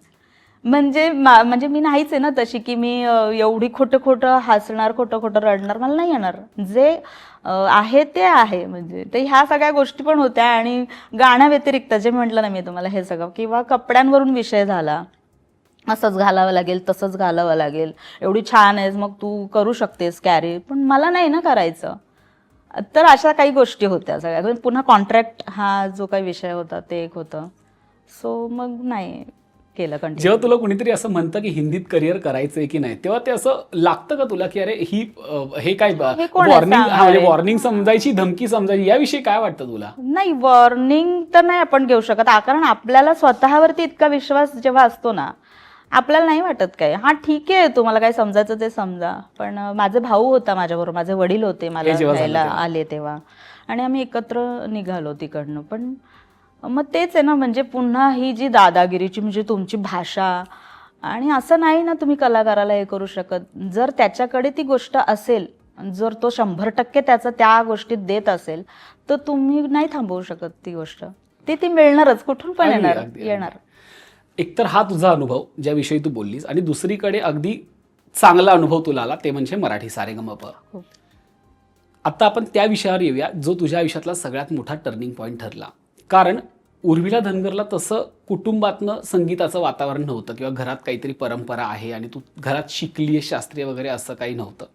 म्हणजे म्हणजे मी नाहीच आहे ना तशी की मी एवढी खोटं खोटं हसणार, खोटं खोटं रडणार. मला नाही येणार. जे आहे ते आहे. म्हणजे ते ह्या सगळ्या गोष्टी पण होत्या. आणि गाण्याव्यतिरिक्त जे म्हटलं ना मी तुम्हाला हे सगळं, किंवा कपड्यांवरून विषय झाला, असंच घालावं लागेल, तसंच घालावं लागेल, एवढी छान आहेस मग तू करू शकतेस कॅरी, पण मला नाही ना करायचं. तर अशा काही गोष्टी होत्या सगळ्या. पुन्हा कॉन्ट्रॅक्ट हा जो काही विषय होता ते एक होतं. सो मग नाही केलं कंटिन्यू. जेव्हा तुला कुणीतरी असं म्हणतं की हिंदीत करिअर करायचंय की नाही, तेव्हा ते असं लागतं का तुला की अरे हे काय हे कोण आहे वॉर्निंग, म्हणजे सांगणारे? वॉर्निंग समजायची, धमकी समजायची, याविषयी काय वाटतं तुला? नाही, वॉर्निंग तर नाही आपण घेऊ शकत. कारण आपल्याला स्वतःवरती इतका विश्वास जेव्हा असतो ना, आपल्याला नाही वाटत काय. हा ठीक आहे, तुम्हाला काय समजायचं ते समजा. पण माझे भाऊ होता माझ्याबरोबर, माझे वडील होते मला जेव्हा झालं घ्यायला तेव्हा. आले तेव्हा, आणि आम्ही एकत्र निघालो तिकडनं. पण मग तेच आहे ना, म्हणजे पुन्हा ही जी दादागिरीची म्हणजे तुमची भाषा, आणि असं नाही ना तुम्ही कलाकाराला हे करू शकत. जर त्याच्याकडे ती गोष्ट असेल, जर तो 100% त्याचं त्या गोष्टीत देत असेल, तर तुम्ही नाही थांबवू शकत ती गोष्ट. ती मिळणारच, कुठून पण अगदी, येणार अगदी. येणार. एकतर हा तुझा अनुभव ज्याविषयी तू बोललीस, आणि दुसरीकडे अगदी चांगला अनुभव तुला आला ते म्हणजे मराठी सारेगमप. हो. आता आपण त्या विषयावर येऊया जो तुझ्या आयुष्यातला सगळ्यात मोठा टर्निंग पॉईंट ठरला. कारण उर्मिला धनगरला तसं कुटुंबातनं संगीताचं वातावरण नव्हतं, किंवा घरात काहीतरी परंपरा आहे आणि तू घरात शिकली आहे शास्त्रीय वगैरे, असं काही नव्हतं.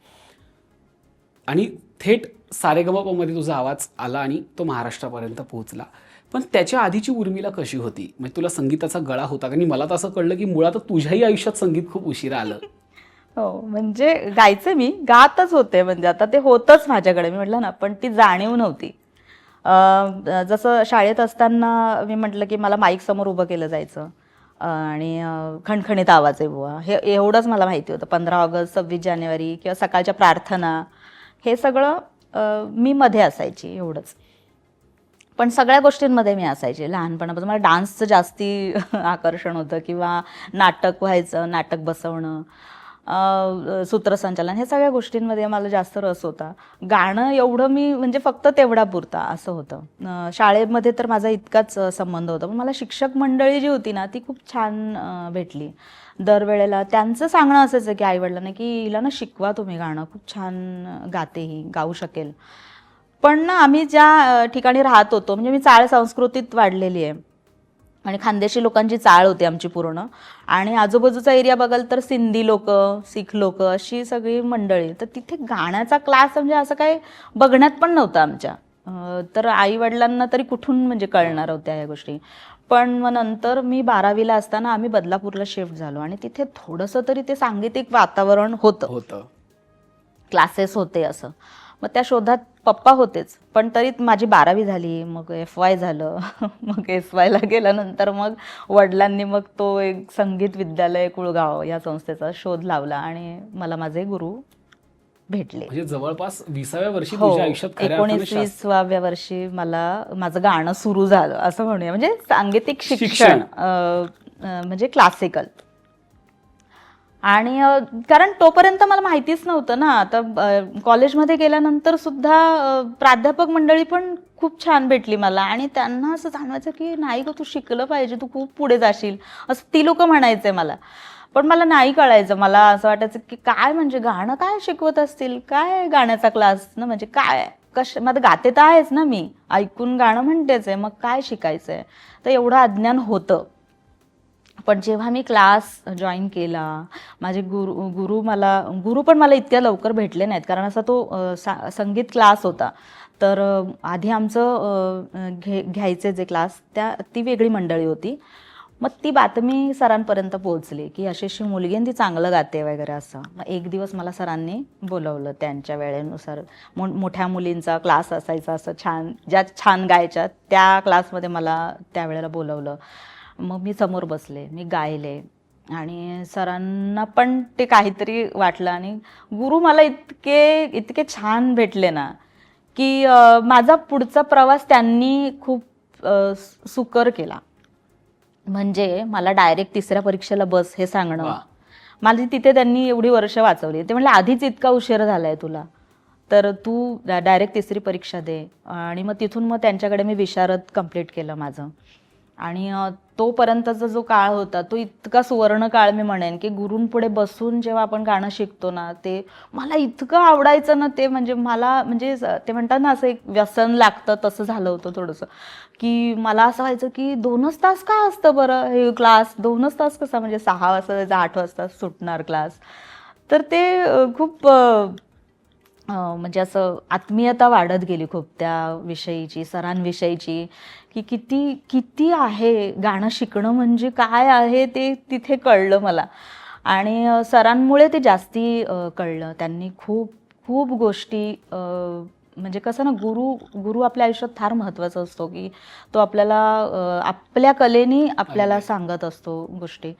आणि थेट सारेगमपमध्ये तुझा आवाज आला आणि तो महाराष्ट्रापर्यंत पोहोचला. पण त्याच्या आधीची उर्मिला कशी होती? म्हणजे तुला संगीताचा गळा होता? आणि मला तर असं कळलं की मुळात तुझ्याही आयुष्यात संगीत खूप उशिरा आलं. हो, म्हणजे गायचे मी गातच होते. म्हणजे आता ते होतंच माझ्याकडे, मी म्हटलं ना, पण ती जाणीव नव्हती. जसं शाळेत असताना मी म्हटलं की मला माईक समोर उभं केलं जायचं, आणि खणखणीत आवाज आहे बुवा, हे एवढंच मला माहिती होतं. 15 ऑगस्ट, 26 जानेवारी किंवा सकाळच्या प्रार्थना, हे सगळं मी मध्ये असायची, एवढंच. पण सगळ्या गोष्टींमध्ये मी असायचे. लहानपणापासून मला डान्सचं जास्ती आकर्षण होतं, किंवा नाटक व्हायचं, नाटक बसवणं, सूत्रसंचालन, हे सगळ्या गोष्टींमध्ये मला जास्त रस होता. गाणं एवढं मी म्हणजे फक्त तेवढा पुरता असं होतं. शाळेमध्ये तर माझा इतकाच संबंध होता. पण मला शिक्षक मंडळी जी होती ना, ती खूप छान भेटली. दरवेळेला त्यांचं सांगणं असायचं की आईवडिलांना की हिला ना शिकवा तुम्ही गाणं, खूप छान गाते ही, गाऊ शकेल. पण ना आम्ही ज्या ठिकाणी राहत होतो, म्हणजे मी चाळ संस्कृतीत वाढलेली आहे, आणि खानदेशी लोकांची चाळ होती आमची पूर्ण. आणि आजूबाजूचा एरिया बघाल तर सिंधी लोक, सिख लोक, अशी सगळी मंडळी. तर तिथे गाण्याचा क्लास म्हणजे असं काही बघण्यात पण नव्हतं आमच्या. तर आई वडिलांना तरी कुठून म्हणजे कळणार होत्या ह्या गोष्टी. पण मग नंतर मी 12वीला असताना आम्ही बदलापूरला शिफ्ट झालो, आणि तिथे थोडंसं तरी ते सांगीतिक वातावरण होतं, क्लासेस होते असं. मग त्या शोधात पप्पा होतेच, पण तरी माझी 12वी झाली, मग FY झालं. मग SYला गेल्यानंतर मग वडिलांनी मग तो एक संगीत विद्यालय कुळगाव या संस्थेचा शोध लावला, आणि मला माझे गुरु भेटले. म्हणजे जवळपास 20व्या वर्षी हो, तुझ्या आयुष्यात खऱ्या अर्थाने 19-20व्या वर्षी मला माझं गाणं सुरू झालं असं म्हणूया. म्हणजे सांगीतिक शिक्षण म्हणजे क्लासिकल. आणि कारण तोपर्यंत मला माहितीच नव्हतं ना. आता कॉलेजमध्ये गेल्यानंतर सुद्धा प्राध्यापक मंडळी पण खूप छान भेटली मला, आणि त्यांना असं जाणवायचं की नाही ग, तू शिकलं पाहिजे, तू खूप पुढे जाशील, असं ती लोक म्हणायचे मला. पण मला नाही कळायचं. मला असं वाटायचं की काय म्हणजे गाणं काय शिकवत असतील, काय गाण्याचा क्लास ना, म्हणजे काय मग गाते तर आहेच ना, मी ऐकून गाणं म्हणतेच आहे, मग काय शिकायचं आहे. तर एवढं अज्ञान होतं. पण जेव्हा मी क्लास जॉईन केला, माझे गुरु पण मला इतक्या लवकर भेटले नाहीत, कारण असा तो संगीत क्लास होता. तर आधी आमचं घ्यायचे जे क्लास ती वेगळी मंडळी होती. मग ती बातमी सरांपर्यंत पोहोचली की अशी अशी मुलगी आणि ती चांगलं गाते वगैरे असं. मग एक दिवस मला सरांनी बोलवलं, त्यांच्या वेळेनुसार मोठ्या मुलींचा क्लास असायचा, असं ज्या छान गायच्या त्या क्लासमध्ये मला त्यावेळेला बोलवलं. मग मी समोर बसले, मी गायले आणि सरांना पण ते काहीतरी वाटलं. आणि गुरु मला इतके छान भेटले ना की माझा पुढचा प्रवास त्यांनी खूप सुकर केला. म्हणजे मला डायरेक्ट 3ऱ्या परीक्षेला बस हे सांगणं, माझी तिथे त्यांनी एवढी वर्ष वाचवली. ते म्हणले आधीच इतका उशीर झालाय तुला, तर तू डायरेक्ट 3री परीक्षा दे. आणि मग तिथून मग त्यांच्याकडे मी विशारद कंप्लीट केलं माझं. आणि तोपर्यंतचा जो काळ होता तो इतका सुवर्ण काळ मी म्हणेन की गुरूंपुढे बसून जेव्हा आपण गाणं शिकतो ना, ते मला इतकं आवडायचं ना. ते म्हणजे ते म्हणतात ना, असं एक व्यसन लागतं, तसं झालं होतं थोडंसं. की मला असं व्हायचं की 2च तास का असतं बरं हे क्लास, 2च तास कसा, म्हणजे 6 वाजता जायचं, 8 वाजता सुटणार क्लास. तर ते खूप म्हणजे असं आत्मीयता वाढत गेली खूप त्या विषयीची, सरांविषयीची, की किती आहे गाणं शिकणं म्हणजे काय आहे ते तिथे कळलं मला. आणि सरांमुळे ते जास्ती कळलं. त्यांनी खूप खूप गोष्टी म्हणजे कसं ना, गुरु आपल्या आयुष्यात फार महत्त्वाचा असतो, की तो आपल्याला आपल्या कलेनी आपल्याला सांगत असतो गोष्टी.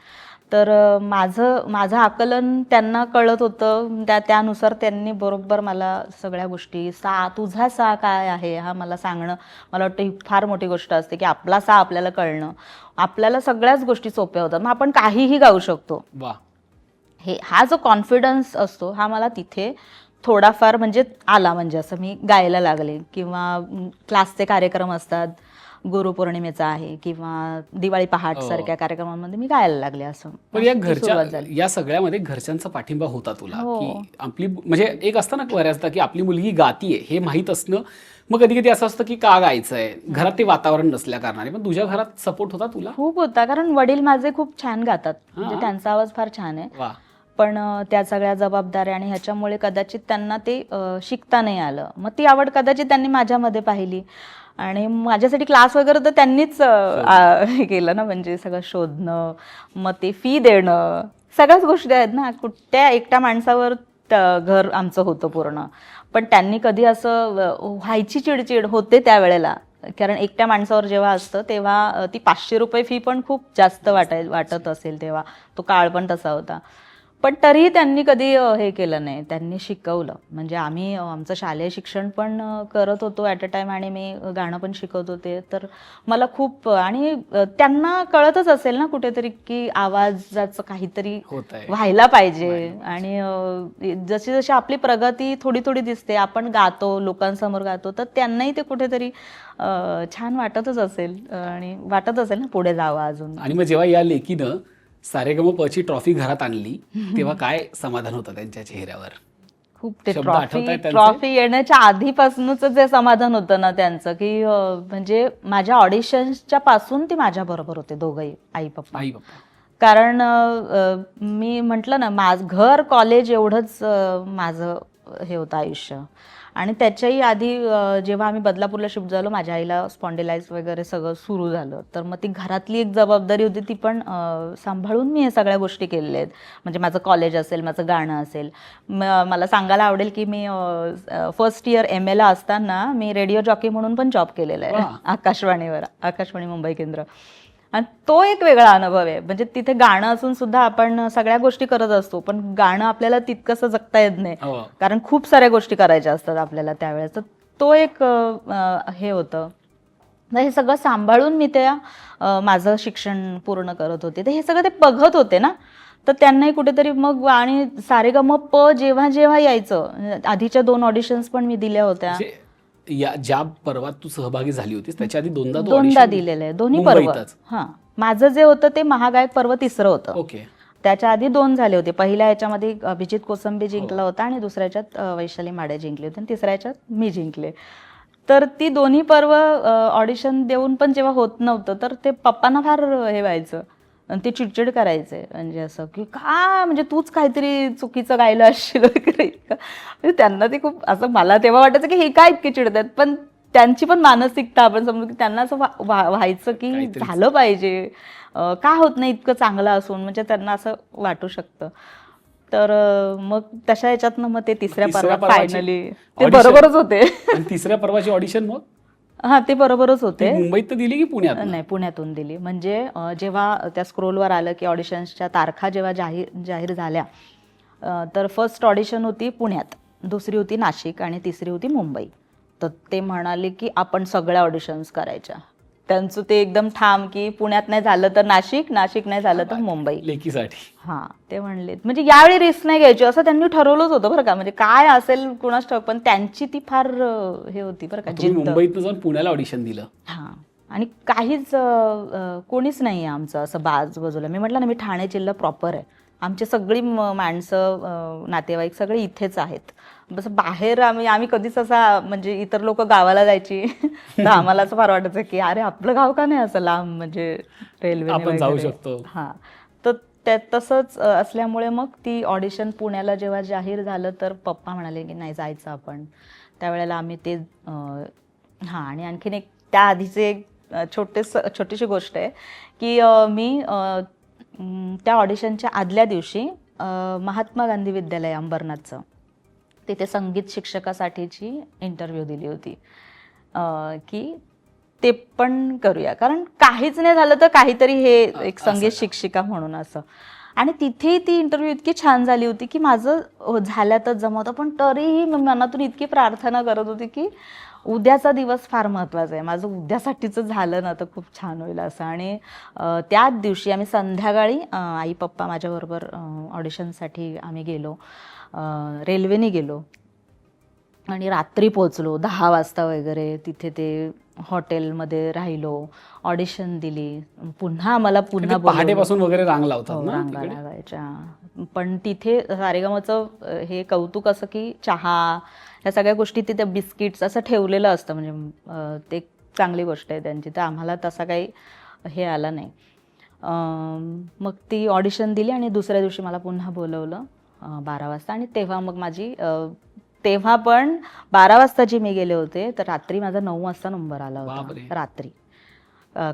तर माझं आकलन त्यांना कळत होतं. त्यानुसार त्यांनी बरोबर मला सगळ्या गोष्टी, तुझा सा काय आहे हा मला सांगणं, मला वाटतं ही फार मोठी गोष्ट असते, की आपला सा आपल्याला कळणं. आपल्याला सगळ्याच गोष्टी सोप्या होतात, मग आपण काहीही गाऊ शकतो. हा जो कॉन्फिडन्स असतो हा मला तिथे थोडाफार म्हणजे आला. म्हणजे असं मी गायला लागले, किंवा क्लासचे कार्यक्रम असतात, गुरुपौर्णिमेचा आहे किंवा दिवाळी पहाट सारख्या कार्यक्रमांमध्ये मी गायला लागले. असं पण या सगळ्यामध्ये घरच्यांचा पाठिंबा होता तुला? की आपली म्हणजे एक असतं ना बऱ्याचदा की आपली मुलगी गातीये हे माहीत असणं, मग कधी कधी असं असतं की का गायचंय, घरात ते वातावरण नसल्या कारणाने. पण तुझ्या घरात सपोर्ट होता तुला? खूप होता, कारण वडील माझे खूप छान गातात, म्हणजे त्यांचा आवाज फार छान आहे. पण त्या सगळ्या जबाबदाऱ्या आणि ह्याच्यामुळे कदाचित त्यांना ते शिकता नाही आलं. मग ती आवड कदाचित त्यांनी माझ्यामध्ये पाहिली आणि माझ्यासाठी क्लास वगैरे तर त्यांनीच हे केलं ना, म्हणजे सगळं शोधणं, मग ते फी देणं, सगळ्याच गोष्टी आहेत ना. कुठल्या एकट्या माणसावर घर आमचं होतं पूर्ण. पण त्यांनी कधी असं व्हायची चिडचिड होते त्यावेळेला, कारण एकट्या माणसावर जेव्हा असतं तेव्हा ती 500 रुपये फी पण खूप जास्त वाटत असेल तेव्हा, तो काळ पण तसा होता. पण तरीही त्यांनी कधी हे केलं नाही, त्यांनी शिकवलं. म्हणजे आम्ही आमचं शालेय शिक्षण पण करत होतो ॲट अ टाइम, आणि मी गाणं पण शिकवत होते. तर मला खूप, आणि त्यांना कळतच असेल ना कुठेतरी की आवाजाचं काहीतरी व्हायला पाहिजे. आणि जशी जशी आपली प्रगती थोडी थोडी दिसते, आपण गातो, लोकांसमोर गातो, तर त्यांनाही ते कुठेतरी छान वाटतच असेल आणि वाटत असेल ना पुढे जावं अजून. आणि मग जेव्हा या लेकीनं सारेगमपची ट्रॉफी घरात आणली तेव्हा काय समाधान होतं त्यांच्या चेहऱ्यावर? खूप. ते ट्रॉफी येण्याच्या आधीपासूनच जे समाधान होतं ना त्यांचं, की म्हणजे माझ्या ऑडिशन्सच्या पासून ते माझ्या बरोबर होते दोघंही, आई पप्पा. कारण मी म्हटलं ना, घर कॉलेज एवढंच माझं हे होतं आयुष्य. आणि त्याच्याही आधी जेव्हा आम्ही बदलापूरला शिफ्ट झालो, माझ्या आईला स्पॉन्डिलाइटिस वगैरे सगळं सुरू झालं, तर मग ती घरातली एक जबाबदारी होती, ती पण सांभाळून मी हे सगळ्या गोष्टी केलेल्या आहेत. म्हणजे माझं कॉलेज असेल, माझं गाणं असेल. मला सांगायला आवडेल की मी फर्स्ट इयर MA ला असताना मी रेडिओ जॉकी म्हणून पण जॉब केलेला आहे आकाशवाणीवर, आकाशवाणी मुंबई केंद्र. आणि तो एक वेगळा अनुभव आहे. म्हणजे तिथे गाणं असून सुद्धा आपण सगळ्या गोष्टी करत असतो, पण गाणं आपल्याला तितकंसं जगता येत नाही, कारण खूप साऱ्या गोष्टी करायच्या असतात आपल्याला त्यावेळेस. तर तो एक हे होतं. हे सगळं सांभाळून मी माझं शिक्षण पूर्ण करत होते. तर हे सगळं ते बघत होते ना, तर त्यांनाही कुठेतरी मग. आणि सारेगमप जेव्हा जेव्हा यायचं, आधीच्या 2 ऑडिशन्स पण मी दिल्या होत्या. ज्या पर्वात तू सहभागी झाली होतीस त्याच्या आधी दोनदा दिलेलं आहे, दोन्ही पर्व. हां, माझं जे होतं ते महागायक पर्व 3रं होतं. ओके. त्याच्या आधी 2 झाले होते. पहिल्या याच्यामध्ये अभिजित कोसंबी जिंकला होता आणि दुसऱ्या याच्यात वैशाली माडे जिंकली होती आणि तिसऱ्या याच्यात मी जिंकले. तर ती दोन्ही पर्व ऑडिशन देऊन पण जेव्हा होत नव्हतं तर ते पप्पांना फार हे व्हायचं आणि ते चिडचिड करायचे. म्हणजे असं की का म्हणजे तूच काहीतरी चुकीचं गायलं असशील वगैरे इतकं. म्हणजे त्यांना ते खूप असं मला तेव्हा वाटायचं की हे काय इतके चिडतात. पण त्यांची पण मानसिकता आपण समजू की त्यांना असं व्हायचं की काहीतरी झालं पाहिजे, का होत नाही इतकं चांगलं असून, म्हणजे त्यांना असं वाटू शकतं. तर मग तशा याच्यातनं मग ते तिसऱ्या पर्वात पर्वाची फायनली ते audition. बरोबरच होते. आणि तिसऱ्या पर्वाची ऑडिशन मग हा ते बरोबरच ती होते. मुंबईत तर दिली की पुण्यात? नाही, पुण्यातून दिली. म्हणजे जेव्हा त्या स्क्रोलवर आलं की ऑडिशन्सच्या तारखा जेव्हा जाहीर झाल्या, तर फर्स्ट ऑडिशन होती पुण्यात, दुसरी होती नाशिक आणि तिसरी होती मुंबई. तर ते म्हणाले की आपण सगळ्या ऑडिशन्स करायच्या. त्यांचं ते एकदम ठाम की पुण्यात नाही झालं तर नाशिक, नाशिक नाही झालं तर मुंबई. लेकीसाठी. हां, ते म्हणले म्हणजे यावेळी रिस्क नाही घ्यायची असं त्यांनी ठरवलंच होतं बरं का. म्हणजे काय असेल कुणाच ठाऊक, पण त्यांची ती फार हे होती बरं का, तुम्ही जिद्द. मुंबईतनं जाऊन पुण्याला ऑडिशन दिलं. हां. आणि काहीच कोणीच नाही आहे आमचं असं बाजूला. मी म्हटलं ना, मी ठाणे जिल्हा प्रॉपर आहे. आमची सगळी माणसं, नातेवाईक सगळे इथेच आहेत. बस बाहेर आम्ही कधीच असा म्हणजे इतर लोक गावाला जायची तर आम्हाला असं फार वाटायचं की अरे आपलं गाव का नाही असं लांब, म्हणजे रेल्वे आपण जाऊ शकतो. हां. तर तसंच असल्यामुळे मग ती ऑडिशन पुण्याला जेव्हा जाहीर झालं तर पप्पा म्हणाले की नाही जायचं आपण. त्यावेळेला आम्ही ते हां. आणि आणखीन एक त्याआधीचे एक छोटीशी गोष्ट आहे की मी त्या ऑडिशनच्या आदल्या दिवशी महात्मा गांधी विद्यालय अंबरनाथचं तिथे संगीत शिक्षकासाठीची इंटरव्ह्यू दिली होती की ते पण करूया, कारण काहीच नाही झालं तर काहीतरी हे एक संगीत शिक्षिका म्हणून असं. आणि तिथेही ती इंटरव्ह्यू इतकी छान झाली होती की माझं झाल्यातच जमवतं, पण तरीही मनातून इतकी प्रार्थना करत होती की उद्याचा दिवस फार महत्त्वाचा आहे, माझं उद्यासाठीचं झालं ना तर खूप छान होईल असं. आणि त्याच दिवशी आम्ही संध्याकाळी आई पप्पा माझ्याबरोबर ऑडिशनसाठी आम्ही गेलो, रेल्वेने गेलो आणि रात्री पोचलो 10 वाजता वगैरे. तिथे ते हॉटेलमध्ये राहिलो, ऑडिशन दिली. पुन्हा आम्हाला पुन्हा पहाटेपासून वगैरे रांग लावतात ना रांगा तिकडे? लागायच्या. पण तिथे सारेगमचं हे कौतुक असं की चहा ह्या सगळ्या गोष्टी तिथे बिस्किट्स असं ठेवलेलं असतं, म्हणजे ते चांगली गोष्ट आहे त्यांची. तर आम्हाला तसा काही हे आला नाही. मग ती ऑडिशन दिली आणि दुसऱ्या दिवशी मला पुन्हा बोलवलं 12 वाजता. आणि तेव्हा मग माझी तेव्हा पण 12 वाजता जी मी गेले होते तर रात्री माझा 9 वाजता नंबर आला होता रात्री.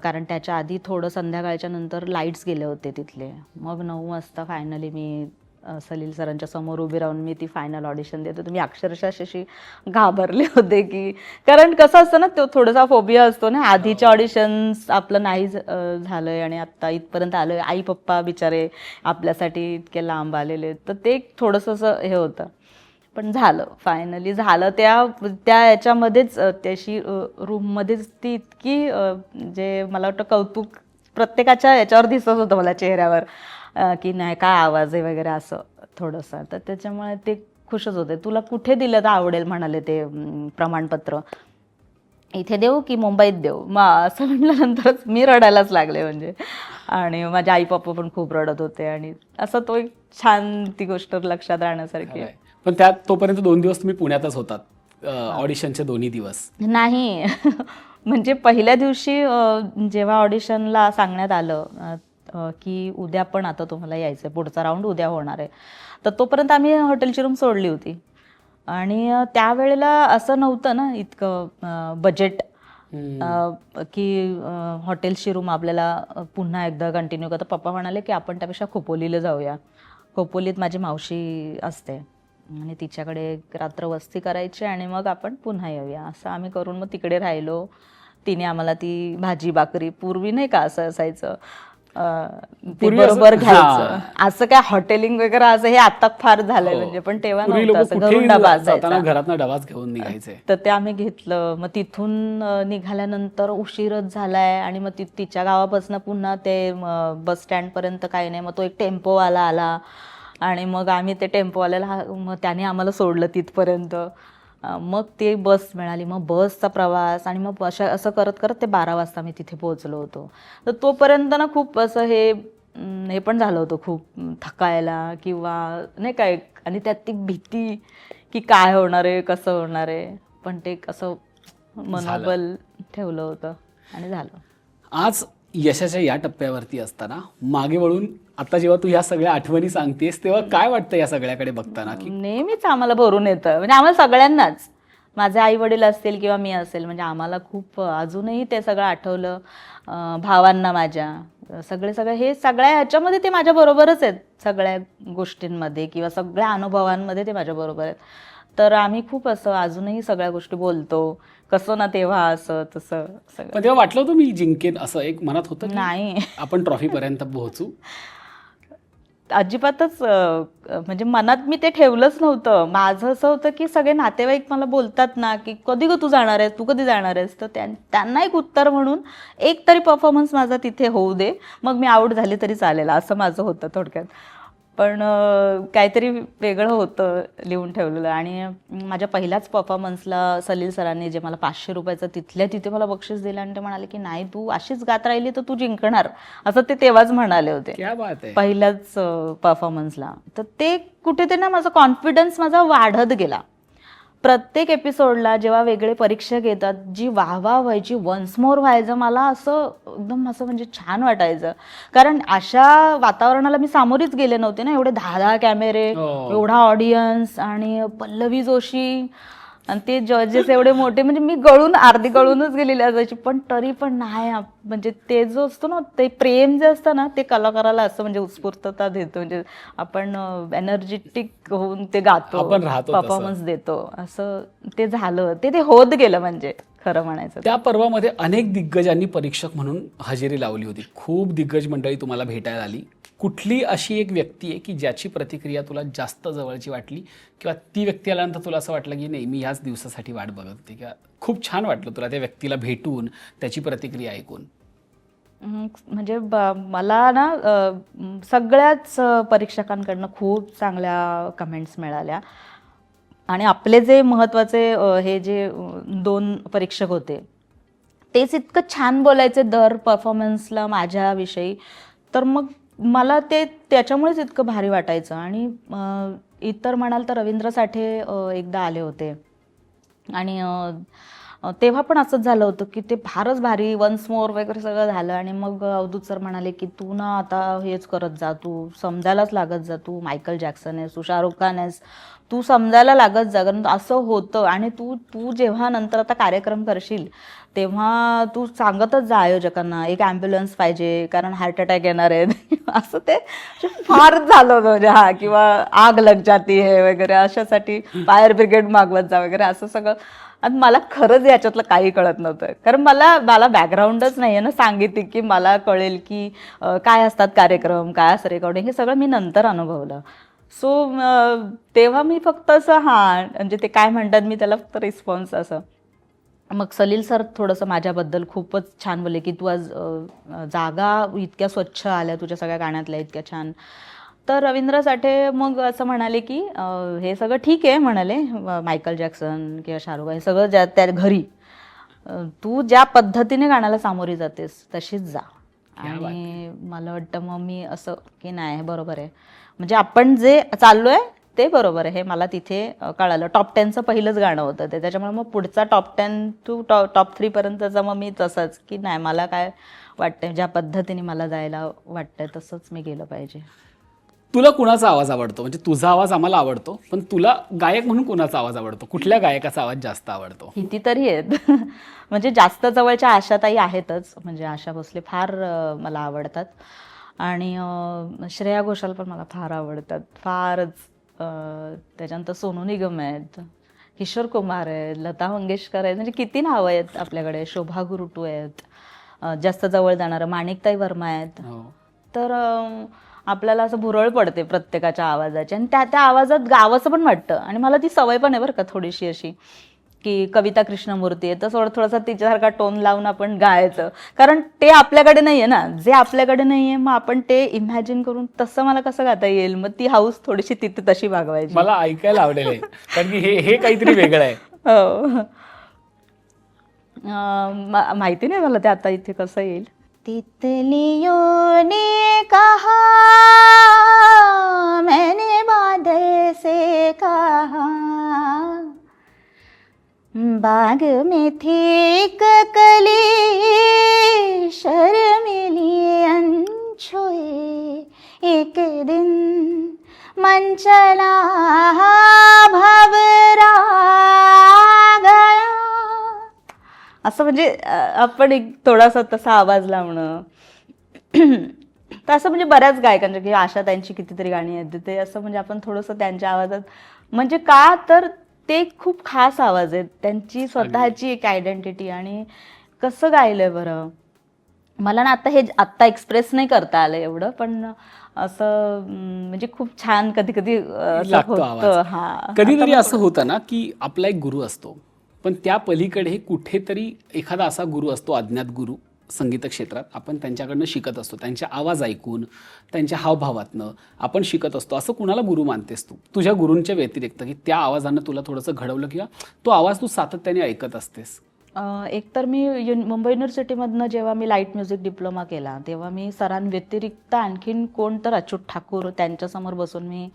कारण त्याच्या आधी थोडं संध्याकाळच्या नंतर लाईट्स गेले होते तिथले. मग 9 वाजता फायनली मी सलील सरांच्या समोर उभी राहून मी ती फायनल ऑडिशन देत होते. मी अक्षरशः अशी घाबरले होते की, कारण कसं असतं ना, तो थोडासा फोबिया असतो ना, आधीच्या ऑडिशन्स आपलं नाही झालंय आणि आत्ता इथपर्यंत आलोय, आई पप्पा बिचारे आपल्यासाठी इतके लांब आलेले, तर ते थोडंसं असं हे होतं. पण झालं, फायनली झालं. त्या याच्यामध्येच त्याशी रूममध्येच ती इतकी जे मला वाटतं कौतुक प्रत्येकाच्या याच्यावर दिसत होतं मला चेहऱ्यावर की नाही काय आवाज आहे वगैरे असं थोडंसं. तर त्याच्यामुळे ते खुशच होते. तुला कुठे दिलं तर आवडेल म्हणाले ते प्रमाणपत्र, इथे देऊ की मुंबईत देऊ? मग असं म्हटल्यानंतरच मी रडायलाच लागले म्हणजे. आणि माझे आई पप्पा पण खूप रडत होते. आणि असं तो एक छान ती गोष्ट लक्षात राहण्यासारखी आहे. पण त्यात तोपर्यंत 2 दिवस तुम्ही पुण्यातच होतात, ऑडिशनचे 2 दिवस? नाही म्हणजे पहिल्या दिवशी जेव्हा ऑडिशनला सांगण्यात आलं की उद्या पण आता तुम्हाला यायचं आहे, पुढचा राऊंड उद्या होणार आहे, तर तोपर्यंत आम्ही हॉटेलची रूम सोडली होती. आणि त्यावेळेला असं नव्हतं ना इतकं बजेट की हॉटेलची रूम आपल्याला पुन्हा एकदा कंटिन्यू करता. पप्पा म्हणाले की आपण त्यापेक्षा खोपोलीला जाऊया. खोपोलीत माझी मावशी असते आणि तिच्याकडे रात्र वस्ती करायची आणि मग आपण पुन्हा येऊया. असं आम्ही करून मग तिकडे राहिलो. तिने आम्हाला ती भाजी भाकरी, पूर्वी नाही का असं असायचं ते बरोबर घ्यायचं, असं काय हॉटेलिंग वगैरे असं हे आता फार झालंय म्हणजे, पण तेव्हा नव्हतं असं, घरून डबा असायचा, घरातनं डबाच घेऊन निघायचे. तर ते आम्ही घेतलं. मग तिथून निघाल्यानंतर उशीरच झालाय आणि मग तिच्या गावापासून पुन्हा ते बस स्टँड पर्यंत काही नाही. मग तो एक टेम्पोवाला आला आणि मग आम्ही ते टेम्पोवाल्याला, मग त्याने आम्हाला सोडलं तिथपर्यंत. मग ते बस मिळाली, मग बसचा प्रवास, आणि मग असं करत करत ते 12 वाजता मी तिथे पोहोचलो होतो. तर तोपर्यंत ना खूप असं हे हे पण झालं होतं खूप थकायला किंवा नाही काय, आणि त्यात ती भीती की काय होणार आहे, कसं होणार आहे, पण ते कसं मनोबल ठेवलं होतं आणि झालं. आज यशाच्या या टप्प्यावरती असताना मागे वळून आता जेव्हा तू ह्या सगळ्या आठवणी सांगतेस तेव्हा काय वाटतं या सगळ्याकडे बघताना की नेहमीच आम्हाला भरून येतं, म्हणजे आम्हाला सगळ्यांनाच, माझे आई वडील असतील किंवा मी असेल, म्हणजे आम्हाला खूप अजूनही ते सगळं आठवलं. भावांना माझ्या सगळे हे सगळ्या ह्याच्यामध्ये ते माझ्याबरोबरच आहेत, सगळ्या गोष्टींमध्ये किंवा सगळ्या अनुभवांमध्ये ते माझ्याबरोबर आहेत. तर आम्ही खूप असं अजूनही सगळ्या गोष्टी बोलतो, कसं ना तेव्हा असं तसं सगळं. पण तेव्हा वाटलं होतं मी जिंकेन असं एक मनात होतं की नाही, आपण ट्रॉफीपर्यंत पोहोचू? अजिबातच म्हणजे मनात मी ते ठेवलंच नव्हतं. माझं असं होतं की सगळे नातेवाईक मला बोलतात ना की कधी तू जाणार आहेस, तू कधी जाणार आहेस, तर त्यांना एक उत्तर म्हणून एक तरी परफॉर्मन्स माझा तिथे होऊ दे, मग मी आऊट झाली तरी चालेल, असं माझं होतं थोडक्यात. पण काहीतरी वेगळं होतं लिहून ठेवलेलं. आणि माझ्या पहिल्याच परफॉर्मन्सला सलील सरांनी जे मला 500 रुपयाचं तिथल्या तिथे मला बक्षीस दिलं आणि ते म्हणाले की नाही, तू अशीच गात राहिली तर तू जिंकणार, असं ते तेव्हाच म्हणाले होते क्या बात आहे. पहिल्याच परफॉर्मन्सला. तर ते कुठेतरी ना माझा कॉन्फिडन्स माझा वाढत गेला. प्रत्येक एपिसोडला जेव्हा वेगळे परीक्षक येतात, जी वाहवा व्हायची, वन्स मोर व्हायचं, मला असं एकदम असं म्हणजे छान वाटायचं. कारण अशा वातावरणाला मी सामोरीच गेले नव्हते ना, एवढे 10 कॅमेरे, एवढा ऑडियन्स आणि पल्लवी जोशी आणि ते जजेस एवढे मोठे, म्हणजे मी अर्धी गळूनच गेलेली असायची. पण तरी पण नाही, म्हणजे ते जो असतो ना, ते प्रेम जे असतं ना, ते कलाकाराला असं म्हणजे उत्स्फूर्तता देतो, म्हणजे आपण एनर्जेटिक होऊन ते गातो, आपण राहतो तसं. परफॉर्मन्स देतो, असं ते झालं. ते होत गेलं म्हणजे खरं म्हणायचं. त्या पर्वामध्ये अनेक दिग्गजांनी परीक्षक म्हणून हजेरी लावली होती. खूप दिग्गज मंडळी तुम्हाला भेटायला आली. कुठली अशी एक व्यक्ती आहे की ज्याची प्रतिक्रिया तुला जास्त जवळची वाटली, किंवा ती व्यक्ती आल्यानंतर तुला असं वाटलं की नाही, मी ह्याच दिवसासाठी वाट बघत होते, किंवा खूप छान वाटलं तुला त्या व्यक्तीला भेटून त्याची प्रतिक्रिया ऐकून? म्हणजे मला ना सगळ्याच परीक्षकांकडनं खूप चांगल्या कमेंट्स मिळाल्या. आणि आपले जे महत्त्वाचे हे जे 2 परीक्षक होते, तेच इतकं छान बोलायचे दर परफॉर्मन्सला माझ्याविषयी, तर मग मला ते त्याच्यामुळेच इतकं भारी वाटायचं. आणि इतर म्हणाल तर रवींद्र साठे एकदा आले होते आणि तेव्हा पण असंच झालं होतं की ते फारच भारी वन्स मोर वगैरे सगळं झालं. आणि मग अवधूत सर म्हणाले की तू ना आता हेच करत जा, तू समजायलाच लागत जा, तू मायकल जॅक्सन आहेस, तू शाहरुख खान आहेस, तू समजायला लागत जा. कारण असं होतं. आणि तू जेव्हा नंतर आता कार्यक्रम करशील तेव्हा तू सांगतच जा आयोजकांना, एक ॲम्ब्युलन्स पाहिजे कारण हार्ट अटॅक येणार आहेत. असं ते फारच झालं होतं म्हणजे. हा, किंवा आग लग जाती है वगैरे अशासाठी फायर ब्रिगेड मागवत जा वगैरे असं सगळं. आणि मला खरंच याच्यातलं काही कळत नव्हतं, कारण मला बॅकग्राऊंडच नाही आहे ना सांगितली की मला कळेल की काय असतात कार्यक्रम, काय असं रेकॉर्डिंग, हे सगळं मी नंतर अनुभवलं. सो तेव्हा मी फक्त असं म्हणजे ते काय म्हणतात, मी त्याला फक्त रिस्पॉन्स असं. मग सलील सर थोडंसं माझ्याबद्दल खूपच छान बोलले की तू आज जागा इतक्या स्वच्छ आल्या तुझ्या सगळ्या गाण्यातल्या, इतक्या छान. तर रवींद्र साठे मग असं म्हणाले की हे सगळं ठीक आहे म्हणाले, मायकल जॅक्सन किंवा शाहरुख खान हे सगळं त्या घरी, तू ज्या पद्धतीने गाण्याला सामोरी जातेस तशीच जा. आणि मला वाटतं मग मी असं की नाही, बरोबर आहे, म्हणजे आपण जे चाललोय ते बरोबर आहे, हे मला तिथे कळालं. टॉप 10चं पहिलंच गाणं होतं ते, त्याच्यामुळे मग पुढचा टॉप 10 टू टॉप 3 पर्यंतचा मग मी तसंच की नाही, मला काय वाटतंय ज्या पद्धतीने मला जायला वाटतंय तसंच मी गेलं पाहिजे. तुला कुणाचा आवाज आवडतो? म्हणजे तुझा आवाज आम्हाला आवडतो, पण तुला गायक म्हणून कुणाचा आवाज आवडतो? कुठल्या गायकाचा आवाज जास्त आवडतो? कितीतरी आहेत. म्हणजे जास्त जवळच्या आशाताई आहेतच, म्हणजे आशा भोसले फार मला आवडतात. आणि श्रेया घोषाल पण मला फार आवडतात, फारच. त्याच्यानंतर सोनू निगम आहेत, किशोर कुमार आहेत, लता मंगेशकर आहेत, म्हणजे किती नावं आहेत आपल्याकडे, शोभा गुरुटू आहेत, जास्त जवळ जाणारं माणिकताई वर्मा आहेत. तर आपल्याला असं भुरळ पडते प्रत्येकाच्या आवाजाची, आणि त्या आवाजात गावाचं पण वाटतं. आणि मला ती सवय पण आहे बरं का थोडीशी अशी, की कविता कृष्णमूर्ती आहे तर थोडासा तिच्यासारखा टोन लावून आपण गायचं, कारण ते आपल्याकडे नाही आहे ना, जे आपल्याकडे नाही आहे मग आपण ते इमॅजिन करून तसं मला कसं गाता येईल, मग ती हाऊस थोडीशी तिथे तशी भागवायची. मला ऐकायला आवडेल आहे, कारण की हे काहीतरी वेगळं आहे. हो, माहिती नाही मला ते आता इथे कसं येईल. तितलियों ने कहा चंचला भवरा गया, असं म्हणजे आपण एक थोडासा तसा आवाज लावणं. तर असं म्हणजे बऱ्याच गायकांच्या किंवा आशाताईंची कितीतरी गाणी आहेत ते असं म्हणजे आपण थोडंसं त्यांच्या आवाजात, म्हणजे का तर ते खूप खास आवाज आहेत, त्यांची स्वतःची एक आयडेंटिटी. आणि कसं गायलंय बरं, मला ना आत्ता एक्सप्रेस नाही करता आलं एवढं, पण असं म्हणजे खूप छान कधी कधी लागतो आवाज. हा कधीतरी असं होतं ना की आपला एक गुरु असतो, पण त्या पलीकडे कुठेतरी एखादा असा गुरु असतो, अज्ञात गुरु संगीत क्षेत्रात. आपण त्यांच्याकडनं शिकत असतो, त्यांचे आवाज ऐकून, त्यांच्या हावभावातनं आपण शिकत असतो. असं कुणाला गुरु मानतेस तू तुझ्या गुरूंच्या व्यतिरिक्त, की त्या आवाजानं तुला थोडंसं घडवलं किंवा तो आवाज तू सातत्याने ऐकत असतेस? एक तर मी मुंबई युनिव्हर्सिटीमधनं जेव्हा मी लाईट म्युझिक डिप्लोमा केला तेव्हा मी सरांव्यतिरिक्त आणखीन कोण तर अच्युत ठाकूर त्यांच्यासमोर बसून मी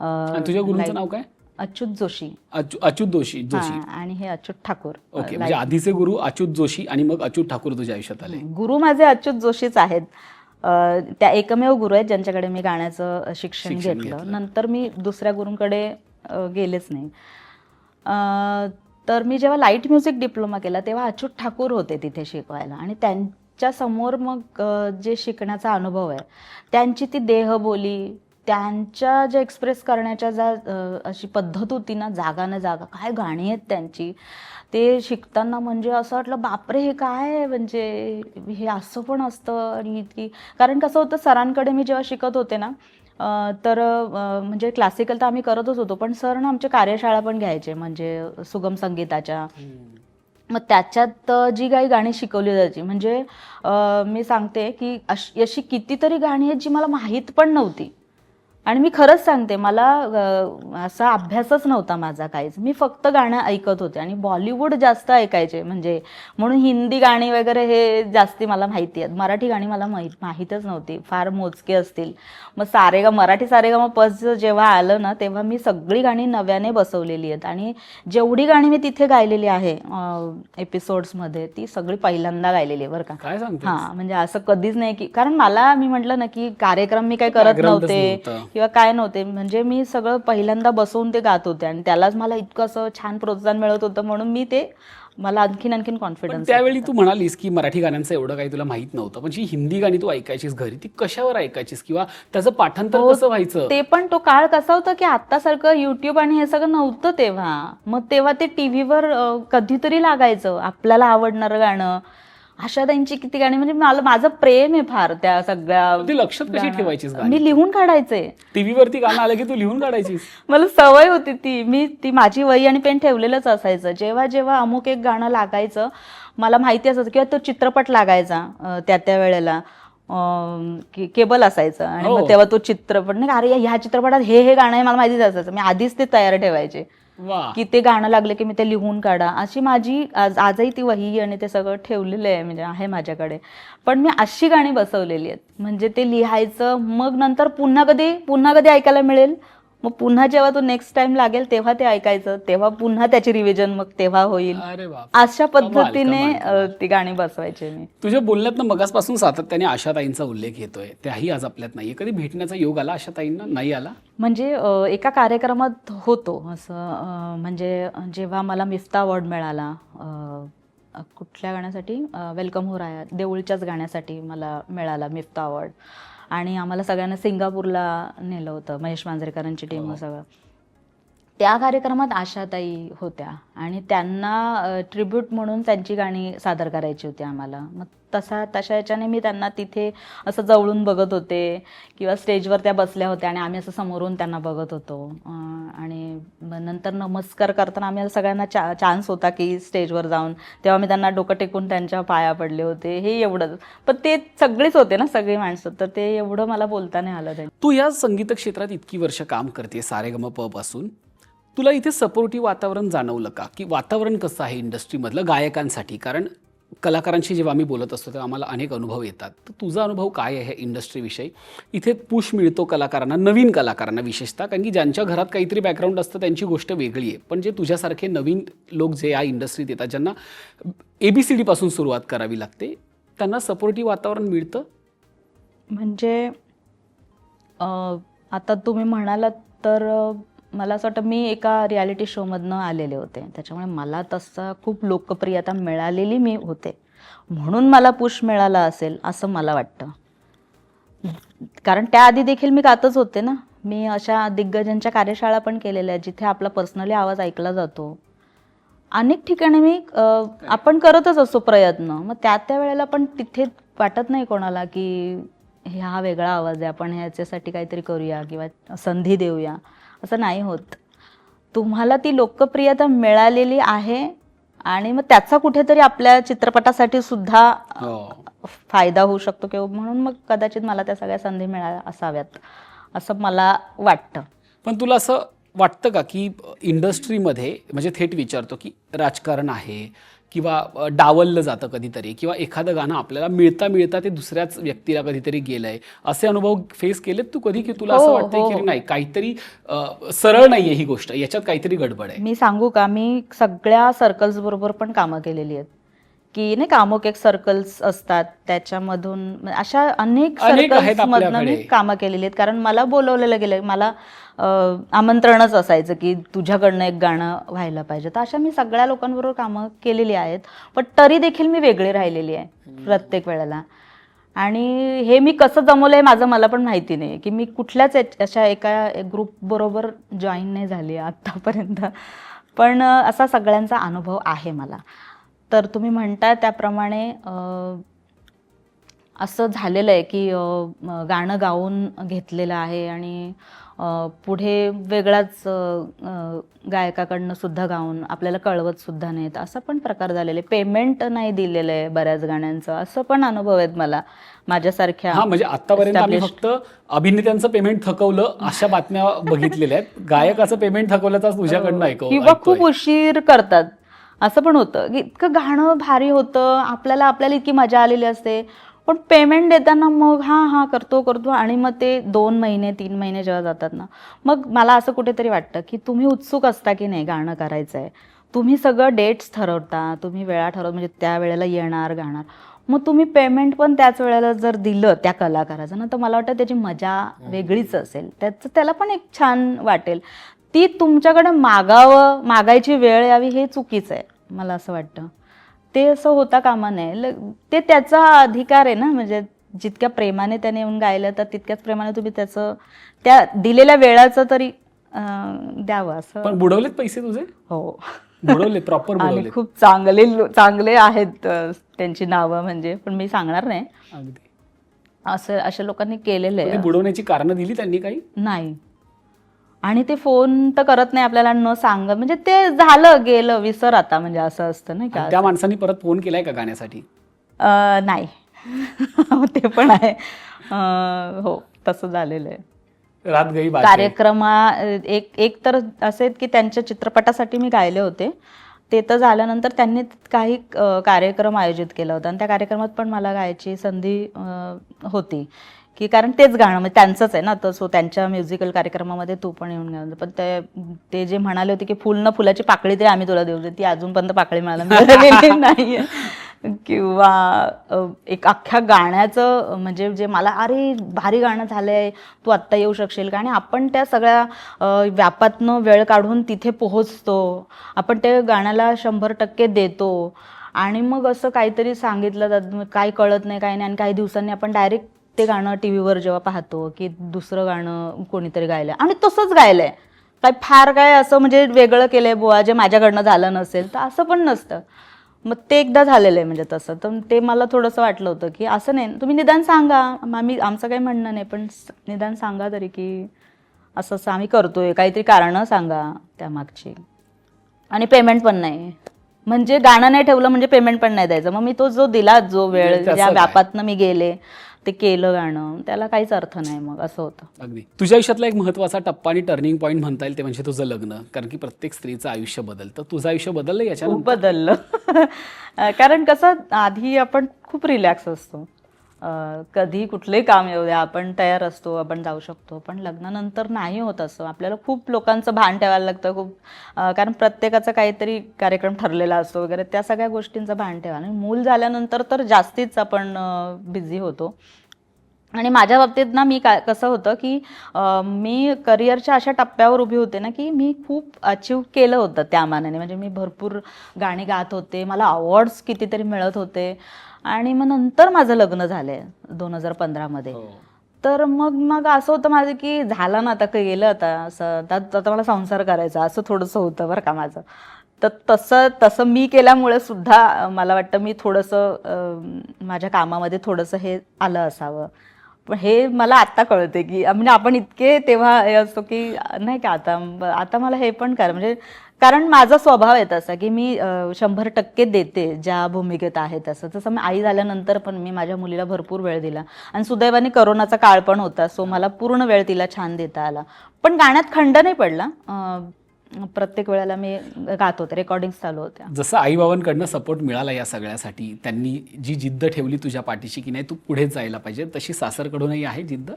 आणि तुझ्या गुरूंचं नाव काय? अच्युत जोशी. अच्युत जोशी. आणि हे अच्युत ठाकूर. ओके, म्हणजे आधीचे गुरु अच्युत जोशी आणि मग अच्युत ठाकूर तुझ्या आयुष्यात आले. गुरु माझे अच्युत जोशीच आहेत. त्या एकमेव गुरु आहेत ज्यांच्याकडे मी गाण्याचं शिक्षण घेतलं. नंतर मी दुसऱ्या गुरूंकडे गेलेच नाही. तर मी जेव्हा लाईट म्युझिक डिप्लोमा केला तेव्हा अच्युत ठाकूर होते तिथे शिकवायला, आणि त्यांच्या समोर मग जे शिकण्याचा अनुभव आहे, त्यांची ती देहबोली, त्यांच्या जे एक्सप्रेस करण्याच्या ज्या अशी पद्धत होती ना, जागा न जागा, काय गाणी आहेत त्यांची, ते शिकताना म्हणजे असं वाटलं बापरे हे काय आहे, म्हणजे हे असं पण असतं. आणि इतकी, कारण कसं होतं सरांकडे मी जेव्हा शिकत होते ना, तर म्हणजे क्लासिकल तर आम्ही करतच होतो, पण सर ना आमच्या कार्यशाळा पण घ्यायचे, म्हणजे सुगम संगीताच्या. मग त्याच्यात जी काही गाणी शिकवली जायची, म्हणजे मी सांगते की अशी कितीतरी गाणी आहेत जी मला माहीत पण नव्हती. आणि मी खरंच सांगते, मला असा अभ्यासच नव्हता माझा काहीच, मी फक्त गाणं ऐकत होते आणि बॉलिवूड जास्त ऐकायचे, म्हणजे म्हणून हिंदी गाणी वगैरे हे जास्ती मला माहिती आहेत. मराठी गाणी मला माहीतच नव्हती, फार मोजके असतील. मग मराठी सारेगामा पस जेव्हा आलं ना, तेव्हा मी सगळी गाणी नव्याने बसवलेली आहेत, आणि जेवढी गाणी मी तिथे गायलेली आहे एपिसोड्समध्ये, ती सगळी पहिल्यांदा गायलेली आहे बरं का. काय सांगते? हां, म्हणजे असं कधीच नाही की, कारण मी म्हटलं ना की कार्यक्रम मी काही करत नव्हते किंवा काय नव्हते, म्हणजे मी सगळं पहिल्यांदा बसवून ते गात होते, आणि त्यालाच मला इतकं असं छान प्रोत्साहन मिळत होतं, म्हणून मला आणखीन कॉन्फिडन्स. त्यावेळी तू म्हणालीस की मराठी गाण्यांचं एवढं काही तुला माहित नव्हतं, पण जी हिंदी गाणी तू ऐकायचीस घरी, ती कशावर ऐकायचीस किंवा त्याचं पाठांतर कसं व्हायचं? ते पण तो काळ कसा होता की आत्तासारखं युट्यूब आणि हे सगळं नव्हतं तेव्हा. मग तेव्हा ते टीव्हीवर कधीतरी लागायचं आपल्याला आवडणारं गाणं. आशाताईंची किती गाणी, म्हणजे माझं प्रेम आहे फार त्या सगळ्या. ती लक्षात कशी ठेवायचीस गाणी? मी लिहून काढायचे. टीव्हीवरती गाणं आलं की तू लिहून काढायचीस? मला सवय होती ती माझी वही आणि पेन ठेवलेलंच असायचं. जेव्हा अमुक एक गाणं लागायचं मला माहिती असायचं, किंवा तो चित्रपट लागायचा त्या वेळेला, केबल असायचं, आणि मग तेव्हा तो चित्रपट नाही, अरे ह्या चित्रपटात हे गाणं आहे मला माहितीच असायचं. मी आधीच ते तयार ठेवायचे की ते गाणं लागलं की मी ते लिहून काढा, अशी माझी आजही ती वही आणि ते सगळं ठेवलेलं आहे, म्हणजे आहे माझ्याकडे. पण मी अशी गाणी बसवलेली आहेत, म्हणजे ते लिहायचं, मग नंतर पुन्हा कधी ऐकायला मिळेल, मग पुन्हा जेव्हा तो नेक्स्ट टाइम लागेल तेव्हा ते ऐकायचं, तेव्हा पुन्हा त्याची रिव्हिजन मग तेव्हा होईल. अशा पद्धतीने ती गाणी बसवायचे मी. तुझ्या बोलण्यात मगासपासून सातत्याने आशाताईंचा उल्लेख येतोय, त्याही आज आपल्यात नाहीये. कधी भेटण्याचा योग आला आशाताईंना? नाही आला? म्हणजे एका कार्यक्रमात होतो असं, म्हणजे जेव्हा मला मिफ्ता अवॉर्ड मिळाला, कुठल्या गाण्यासाठी, वेलकम हो राया, देऊळच्याच गाण्यासाठी मला मिळाला मिफ्ता अवॉर्ड, आणि आम्हाला सगळ्यांना सिंगापूरला नेलं होतं, महेश मांजरेकरांची टीम सगळं. त्या कार्यक्रमात आशाताई होत्या, आणि त्यांना ट्रिब्यूट म्हणून त्यांची गाणी सादर करायची होती आम्हाला. मग तशा याच्याने मी त्यांना तिथे असं जवळून बघत होते, किंवा स्टेजवर त्या बसल्या होत्या आणि आम्ही असं समोरून त्यांना बघत होतो. आणि नंतर नमस्कार करताना आम्ही सगळ्यांना चान्स होता की स्टेजवर जाऊन, तेव्हा मी त्यांना डोकं टेकून त्यांच्या पाया पडले होते. हे एवढंच, पण ते सगळीच होते ना, सगळी माणसं, तर ते एवढं मला बोलता नाही आलं. तू या संगीत क्षेत्रात इतकी वर्ष काम करते, सारेगमप पासून, तुला इथे सपोर्टिव्ह वातावरण जाणवलं का? की वातावरण कसं आहे इंडस्ट्रीमधलं गायकांसाठी? कारण कलाकारांशी जेव्हा आम्ही बोलत असतो तेव्हा आम्हाला अनेक अनुभव येतात. तर तुझा अनुभव काय आहे इंडस्ट्रीविषयी? इथे पुश मिळतो कलाकारांना, नवीन कलाकारांना विशेषतः, कारण की ज्यांच्या घरात काहीतरी बॅकग्राऊंड असतं त्यांची गोष्ट वेगळी आहे, पण जे तुझ्यासारखे नवीन लोक जे या इंडस्ट्रीत येतात, ज्यांना ABCD पासून सुरुवात करावी लागते, त्यांना सपोर्टिव्ह वातावरण मिळतं? म्हणजे आता तुम्ही म्हणालात तर मला असं वाटतं मी एका रियालिटी शोमधनं आलेले होते, त्याच्यामुळे मला तसं खूप लोकप्रियता मिळालेली मी होते, म्हणून मला पुश मिळाला असेल असं मला वाटतं. कारण त्याआधी देखील मी गातच होते ना. मी अशा दिग्गजांच्या कार्यशाळा पण केलेल्या आहेत जिथे आपला पर्सनली आवाज ऐकला जातो. अनेक ठिकाणी मी आपण करतच असतो प्रयत्न, मग त्या वेळेला पण तिथे वाटत नाही कोणाला की हा वेगळा आवाज आहे, आपण ह्याच्यासाठी काहीतरी करूया किंवा संधी देऊया, असं नाही होत. तुम्हाला ती लोकप्रियता मिळालेली आहे आणि मग त्याचा कुठेतरी आपल्या चित्रपटासाठी सुद्धा फायदा होऊ शकतो किंवा म्हणून मग कदाचित मला त्या सगळ्या संधी मिळाल्या असाव्यात असं मला वाटतं. पण तुला असं वाटतं का की इंडस्ट्रीमध्ये, म्हणजे थेट विचारतो, की राजकारण आहे किंवा डावललं जातं कधीतरी, किंवा एखादं गाणं आपल्याला मिळता मिळता ते दुसऱ्याच व्यक्तीला कधीतरी गेलंय, असे अनुभव फेस केलेत तू कधी, की तुला असं वाटतंय की नाही काहीतरी सरळ नाहीये ही गोष्ट, याच्यात काहीतरी गडबड आहे? मी सांगू का, मी सगळ्या सर्कल्स बरोबर पण कामं केलेली आहेत की नाही का, अमुक एक सर्कल्स असतात त्याच्यामधून अशा अनेक सर्कल्समधनं मी कामं केलेली आहेत. कारण मला बोलवलेलं गेलं, मला आमंत्रणच असायचं की तुझ्याकडनं एक गाणं व्हायला पाहिजे, तर अशा मी सगळ्या लोकांबरोबर कामं केलेली आहेत. पण तरी देखील मी वेगळी राहिलेली आहे प्रत्येक वेळेला. आणि हे मी कसं जमवलं आहे माझं मला पण माहिती नाही, की मी कुठल्याच अशा एका ग्रुपबरोबर जॉईन नाही झाली आत्तापर्यंत, पण असा सगळ्यांचा अनुभव आहे मला. तर तुम्ही म्हणता त्याप्रमाणे असं झालेलं आहे की गाणं गाऊन घेतलेलं आहे आणि पुढे वेगळाच गायकाकडनं सुद्धा गाऊन आपल्याला कळवत सुद्धा नाहीत, असं पण प्रकार झालेले. पेमेंट नाही दिलेलं आहे बऱ्याच गाण्यांचं, असं पण अनुभव आहेत मला माझ्यासारख्या. म्हणजे आतापर्यंत आम्ही फक्त अभिनेत्यांचं पेमेंट थकवलं अशा बातम्या बघितलेल्या आहेत, गायकाचं पेमेंट थकवल्याचा तुझ्याकडनं किंवा खूप उशीर करतात असं पण होतं की इतकं गाणं भारी होतं, आपल्याला इतकी मजा आलेली असते, पण पेमेंट देताना मग हां करतो आणि मग ते 2 महिने 3 महिने जेव्हा जातात ना, मग मला असं कुठेतरी वाटतं की तुम्ही उत्सुक असता की नाही गाणं करायचं आहे, तुम्ही सगळं डेट्स ठरवता, तुम्ही वेळा ठरवता, म्हणजे त्या वेळेला येणार गाणार, मग तुम्ही पेमेंट पण त्याच वेळेला जर दिलं त्या कलाकाराचं ना, तर मला वाटतं त्याची मजा वेगळीच असेल, त्याला पण एक छान वाटेल. ती तुमच्याकडे मागायची वेळ यावी हे चुकीचं आहे मला असं वाटतं. ते असं होता कामा नये. ते त्याचा अधिकार आहे ना, म्हणजे जितक्या प्रेमाने त्याने येऊन गायलं तर तितक्याच प्रेमाने तुम्ही त्याचं त्या दिलेल्या वेळाचं तरी द्यावं असं. पण बुडवलेत पैसे तुझे? हो बुडवले, प्रॉपर बुडवले. आणि खूप चांगले आहेत त्यांची नावं, म्हणजे पण मी सांगणार नाही. अगदी असं अशा लोकांनी केलेलं आहे. बुडवण्याची कारणं दिली त्यांनी काही? नाही. आणि ते फोन तर करत नाही आपल्याला न सांग, म्हणजे ते झालं गेलं विसर आता, म्हणजे असं असतं नाही का. त्या माणसांनी परत फोन केलाय का गाण्यासाठी? नाही ते पण आहे. हो तसं झालेलं आहे. रात गई बात. कार्यक्रमा एक तर असे आहेत की त्यांच्या चित्रपटासाठी मी गायले होते, ते तर झाल्यानंतर त्यांनी काही कार्यक्रम आयोजित केला होता आणि त्या कार्यक्रमात पण मला गायची संधी होती की कारण तेच गाणं म्हणजे त्यांचंच आहे ना, तर सो त्यांच्या म्युझिकल कार्यक्रमामध्ये तू पण येऊन गायलं. पण ते जे म्हणाले होते की फुलाची पाकळी तरी आम्ही तुला देऊ, ती अजूनपर्यंत पाकळी मिळालेली नाही आहे. किंवा एक अख्ख्या गाण्याचं म्हणजे जे मला अरे भारी गाणं झालंय, तू आत्ता येऊ शकशील का, आणि आपण त्या सगळ्या व्यापातनं वेळ काढून तिथे पोहोचतो, आपण त्या गाण्याला 100% देतो आणि मग असं काहीतरी सांगितलं जातं, काही कळत नाही काही नाही, आणि काही दिवसांनी आपण डायरेक्ट ते गाणं टी व्हीवर जेव्हा पाहतो की दुसरं गाणं कोणीतरी गायलंय आणि तसंच गायलंय, काय फार काय असं म्हणजे वेगळं केलंय बुवा जे माझ्याकडनं झालं नसेल, तर असं पण नसतं. मग ते एकदा झालेलं आहे म्हणजे तसं, तर ते मला थोडंसं वाटलं होतं की असं नाही, तुम्ही निदान सांगा, आमचं काही म्हणणं नाही, पण निदान सांगा तरी की असं आम्ही करतोय, काहीतरी कारणं सांगा त्यामागची. आणि पेमेंट पण नाही, म्हणजे गाणं नाही ठेवलं म्हणजे पेमेंट पण नाही द्यायचं. मग मी तो जो दिला, जो वेळ ज्या व्यापातनं मी गेले, ते केलं गाणं, त्याला काहीच अर्थ नाही, मग असं होतं. अगदी. तुझ्या आयुष्यातला एक महत्त्वाचा टप्पा आणि टर्निंग पॉईंट म्हणता येईल ते म्हणजे तुझं लग्न, कारण की प्रत्येक स्त्रीचं आयुष्य बदलतं. तुझं आयुष्य बदललं याच्यानंतर? खूप बदललं. कारण कसं आधी आपण खूप रिलॅक्स असतो, कधी कुठलंही काम येऊ द्या आपण तयार असतो, आपण जाऊ शकतो, पण लग्नानंतर नाही होत असं. आपल्याला खूप लोकांचं भान ठेवायला लागतं, खूप, कारण प्रत्येकाचा काहीतरी कार्यक्रम ठरलेला असतो वगैरे, त्या सगळ्या गोष्टींचं भान ठेवा. आणि मूल झाल्यानंतर तर जास्तीच आपण बिझी होतो. आणि माझ्या बाबतीत ना मी काय कसं होतं की मी करिअरच्या अशा टप्प्यावर उभी होते ना की मी खूप अचीव केलं होतं त्या मानाने. म्हणजे मी भरपूर गाणी गात होते, मला अवॉर्ड्स कितीतरी मिळत होते. आणि मग नंतर माझं लग्न झालंय 2015मध्ये. तर मग असं होतं माझं की झालं ना, आता काही गेलं, आता असं आता मला संसार करायचा, असं थोडंसं होतं बरं का माझं. तर तसं मी केल्यामुळे सुद्धा मला वाटतं मी थोडंसं माझ्या कामामध्ये थोडंसं हे आलं असावं. पण हे मला आत्ता कळते की म्हणजे आपण इतके तेव्हा हे असतो की नाही का आता मला हे पण म्हणजे कारण माझा स्वभाव आहे तसा की मी 100% देते ज्या भूमिकेत आहे तसं. तसं मी आई झाल्यानंतर पण मी माझ्या मुलीला भरपूर वेळ दिला. आणि सुदैवाने करोनाचा काळ पण होता, सो मला पूर्ण वेळ तिला छान देता आला. पण गाण्यात खंड नाही पडला. प्रत्येक वेळेला मी गात होते, रेकॉर्डिंग चालू होत्या. जसं आईबाबांकडनं सपोर्ट मिळाला या सगळ्यासाठी, त्यांनी जी जिद्द ठेवली तुझ्या पाठीशी की नाही तू पुढे जायला पाहिजे, तशी सासरकडूनही आहे जिद्द?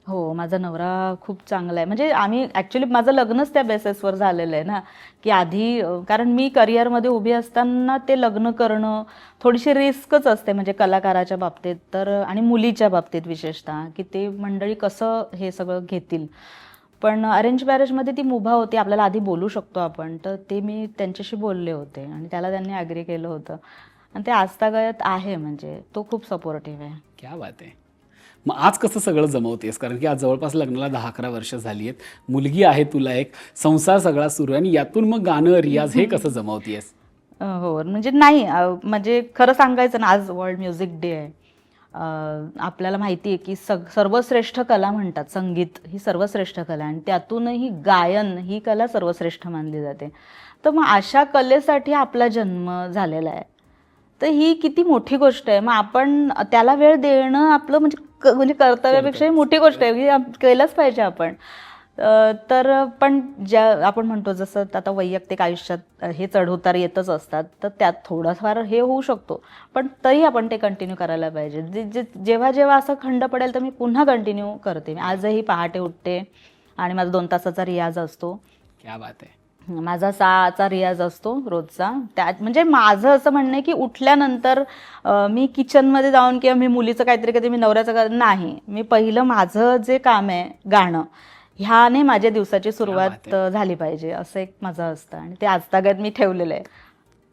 हो, माझा नवरा खूप चांगला आहे. म्हणजे आम्ही ॲक्च्युली माझं लग्नच त्या बेसिसवर झालेलं आहे ना, की आधी कारण मी करिअरमध्ये उभी असताना ते लग्न करणं थोडीशी रिस्कच असते म्हणजे कलाकाराच्या बाबतीत तर, आणि मुलीच्या बाबतीत विशेषतः, की ते मंडळी कसं हे सगळं घेतील. पण अरेंज मॅरेजमध्ये ती मुभा होती, आपल्याला आधी बोलू शकतो आपण, तर ते मी त्यांच्याशी बोलले होते आणि त्याला त्यांनी ॲग्री केलं होतं. आणि ते आजतागायत आहे, म्हणजे तो खूप सपोर्टिव्ह आहे. क्या बात आहे. मग आज कसं सगळं जमवतेस? कारण की आज जवळपास लग्नाला 10-11 वर्ष झाली आहेत, मुलगी आहे तुला एक, संसार सगळा सुरू आहे आणि यातून मग गाणं, रियाज हे कसं जमवतेस? हो, म्हणजे नाही म्हणजे खरं सांगायचं ना, आज वर्ल्ड म्युझिक डे आहे. आपल्याला माहिती आहे की सर्वश्रेष्ठ कला म्हणतात, संगीत ही सर्वश्रेष्ठ कला आहे आणि त्यातूनही गायन ही कला सर्वश्रेष्ठ मानली जाते. तर मग अशा कलेसाठी आपला जन्म झालेला आहे, तर ही किती मोठी गोष्ट आहे. मग आपण त्याला वेळ देणं आपलं म्हणजे कर्तव्यापेक्षाही मोठी गोष्ट आहे, की केलंच पाहिजे आपण. तर पण ज्या आपण म्हणतो जसं आता वैयक्तिक आयुष्यात हे चढउतार येतच असतात, तर त्यात थोडंफार हे होऊ शकतो, पण तरी आपण ते कंटिन्यू करायला पाहिजे. जेव्हा जेव्हा असं खंड पडेल तर मी पुन्हा कंटिन्यू करते. मी आजही पहाटे उठते आणि माझा 2 तासाचा रियाज असतो. क्या बात आहे. माझा 6चा रियाज असतो रोजचा. त्यात म्हणजे माझं असं म्हणणं आहे की उठल्यानंतर मी किचनमध्ये जाऊन किंवा मी मुलीचं काहीतरी कधी मी नवऱ्याचं नाही, मी पहिलं माझं जे काम आहे गाणं, ह्याने माझ्या दिवसाची सुरुवात झाली पाहिजे, असं एक माझं असतं आणि ते आजतागायत मी ठेवलेलं आहे.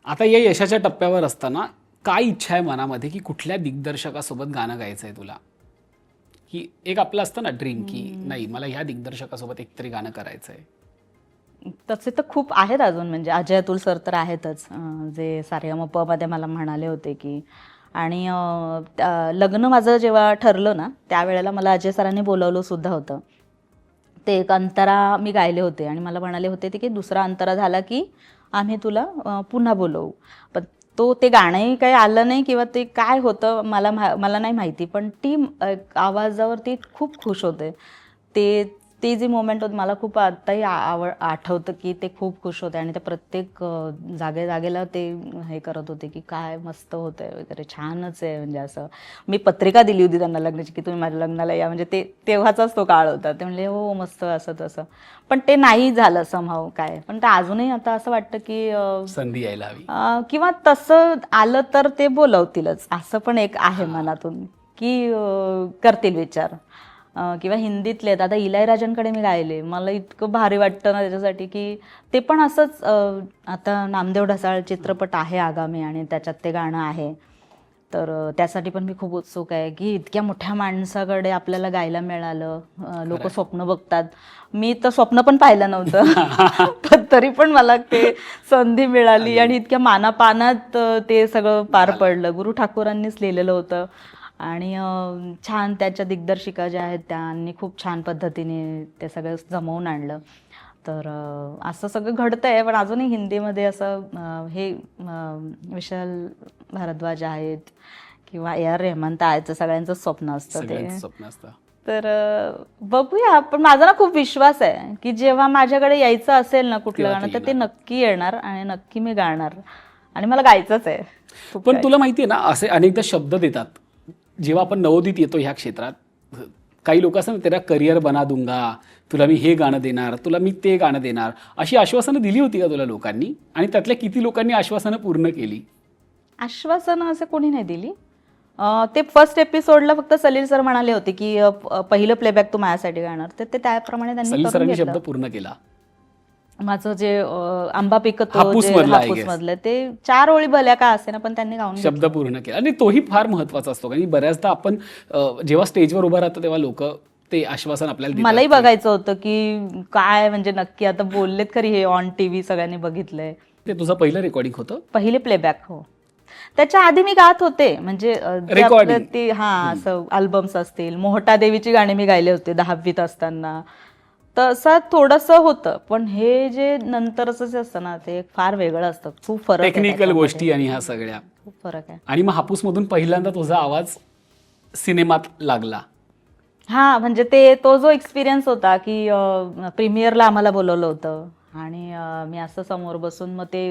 आता या यशाच्या टप्प्यावर असताना काय इच्छा आहे मनामध्ये की कुठल्या दिग्दर्शकासोबत गाणं गायचं आहे तुला? की एक आपलं असतं ना ड्रीम की नाही मला ह्या दिग्दर्शकासोबत एकतरी गाणं करायचं आहे. तसे तर खूप आहेत अजून, म्हणजे अजय अतुल सर तर आहेतच, जे सारेगमपमध्ये मला म्हणाले होते की. आणि लग्न माझं जेव्हा ठरलं ना त्यावेळेला मला अजय सरांनी बोलावलं सुद्धा होतं. ते एक अंतरा मी गायले होते आणि मला म्हणाले होते ते की दुसरा अंतरा झाला की आम्ही तुला पुन्हा बोलवू. पण ते गाणंही काही आलं नाही किंवा ते काय होतं मला नाही माहिती, पण ती आवाजावरती खूप खुश होते. ती जी मोमेंट होती मला खूप आत्ताही आठवतं की ते खूप खुश होते आणि ते प्रत्येक जागेला ते हे करत होते की काय मस्त होतंय वगैरे, छानच आहे. म्हणजे असं मी पत्रिका दिली होती त्यांना लग्नाची की तुम्ही माझ्या लग्नाला या, म्हणजे तेव्हाचाच तो काळ होता. ते म्हणले हो मस्त असं तसं, पण ते नाही झालं समहाव काय. पण ते अजूनही आता असं वाटतं की संधी यायला हवी किंवा तसं आलं तर ते बोलवतीलच, असं पण एक आहे मनातून की करतील विचार. किंवा हिंदीतले आता इलायराजांकडे मी गायले, मला इतकं भारी वाटतं ना त्याच्यासाठी की ते पण असंच. आता नामदेव ढसाळ चित्रपट आहे आगामी आणि त्याच्यात ते गाणं आहे, तर त्यासाठी पण मी खूप उत्सुक आहे की इतक्या मोठ्या माणसाकडे आपल्याला गायला मिळालं. लोक स्वप्न बघतात, मी तर स्वप्न पण पाहिलं नव्हतं पण तरी पण मला ते संधी मिळाली आणि इतक्या मानापानात ते सगळं पार पडलं. गुरु ठाकूरांनीच लिहिलेलं होतं आणि छान त्याच्या दिग्दर्शिका ज्या आहेत त्यांनी खूप छान पद्धतीने ते सगळं जमवून आणलं. तर असं सगळं घडतं आहे. पण अजूनही हिंदीमध्ये असं हे विशाल भारद्वाज आहेत किंवा A.R. रहमान तर आहेचं, सगळ्यांचं स्वप्न असतं ते. तर बघूया. पण माझा ना खूप विश्वास आहे की जेव्हा माझ्याकडे यायचं असेल ना कुठलं गाणं तर ते नक्की येणार आणि नक्की मी गाणार आणि मला गायचंच आहे. पण तुला माहिती आहे ना असे अनेकदा शब्द देतात जेव्हा आपण नवोदित येतो ह्या क्षेत्रात. काही लोक असं ना तेरा करिअर बना दूंगा, तुला मी हे गाणं देणार, तुला मी ते गाणं देणार, अशी आश्वासनं दिली होती का तुला लोकांनी? आणि त्यातल्या किती लोकांनी आश्वासनं पूर्ण केली? आश्वासनं असं कोणी नाही दिली. ते फर्स्ट एपिसोडला फक्त सलील सर म्हणाले होते की पहिलं प्लेबॅक तू माझ्यासाठी गाणार, तर ते त्याप्रमाणे त्यांनी सलील करून सरांनी शब्द घेतलं. पूर्ण केला. माझं जे आंबा पिकतो हापूस जे मधलं, I हापूस guess. मधलं ते 4 ओळी भल्या का असे ना, पण त्यांनी गाऊन शब्द पूर्ण केला आणि तोही फार महत्वाचा असतो. कारण बऱ्याचदा आपण जेव्हा स्टेजवर उभं राहतो तेव्हा लोक ते आश्वासन आपल्याला देतात. मलाही बघायचं होतं की काय म्हणजे नक्की आता बोललेत खरी हे ऑन टीव्ही सगळ्यांनी बघितलंय. ते तुझं पहिलं रेकॉर्डिंग होतं. पहिले प्लेबॅक. हो, त्याच्या आधी मी गात होते म्हणजे जे Recording. आपलं ते असं अल्बम्स असतील, मोहटा देवीची गाणी मी गायले होते 10वीत असताना, तसं थोडंसं होतं. पण हे जे नंतरचं जे असतं ना ते फार वेगळं असतं. खूप फरक आहे टेक्निकल त्याच्यामध्ये. गोष्टी आणि ह्या सगळ्या. खूप फरक आहे. आणि मग हापूसमधून पहिल्यांदा तुझा आवाज सिनेमात लागला. म्हणजे तो जो एक्सपिरियन्स होता की प्रीमियरला आम्हाला बोलवलं होतं आणि मी असं समोर बसून मग ते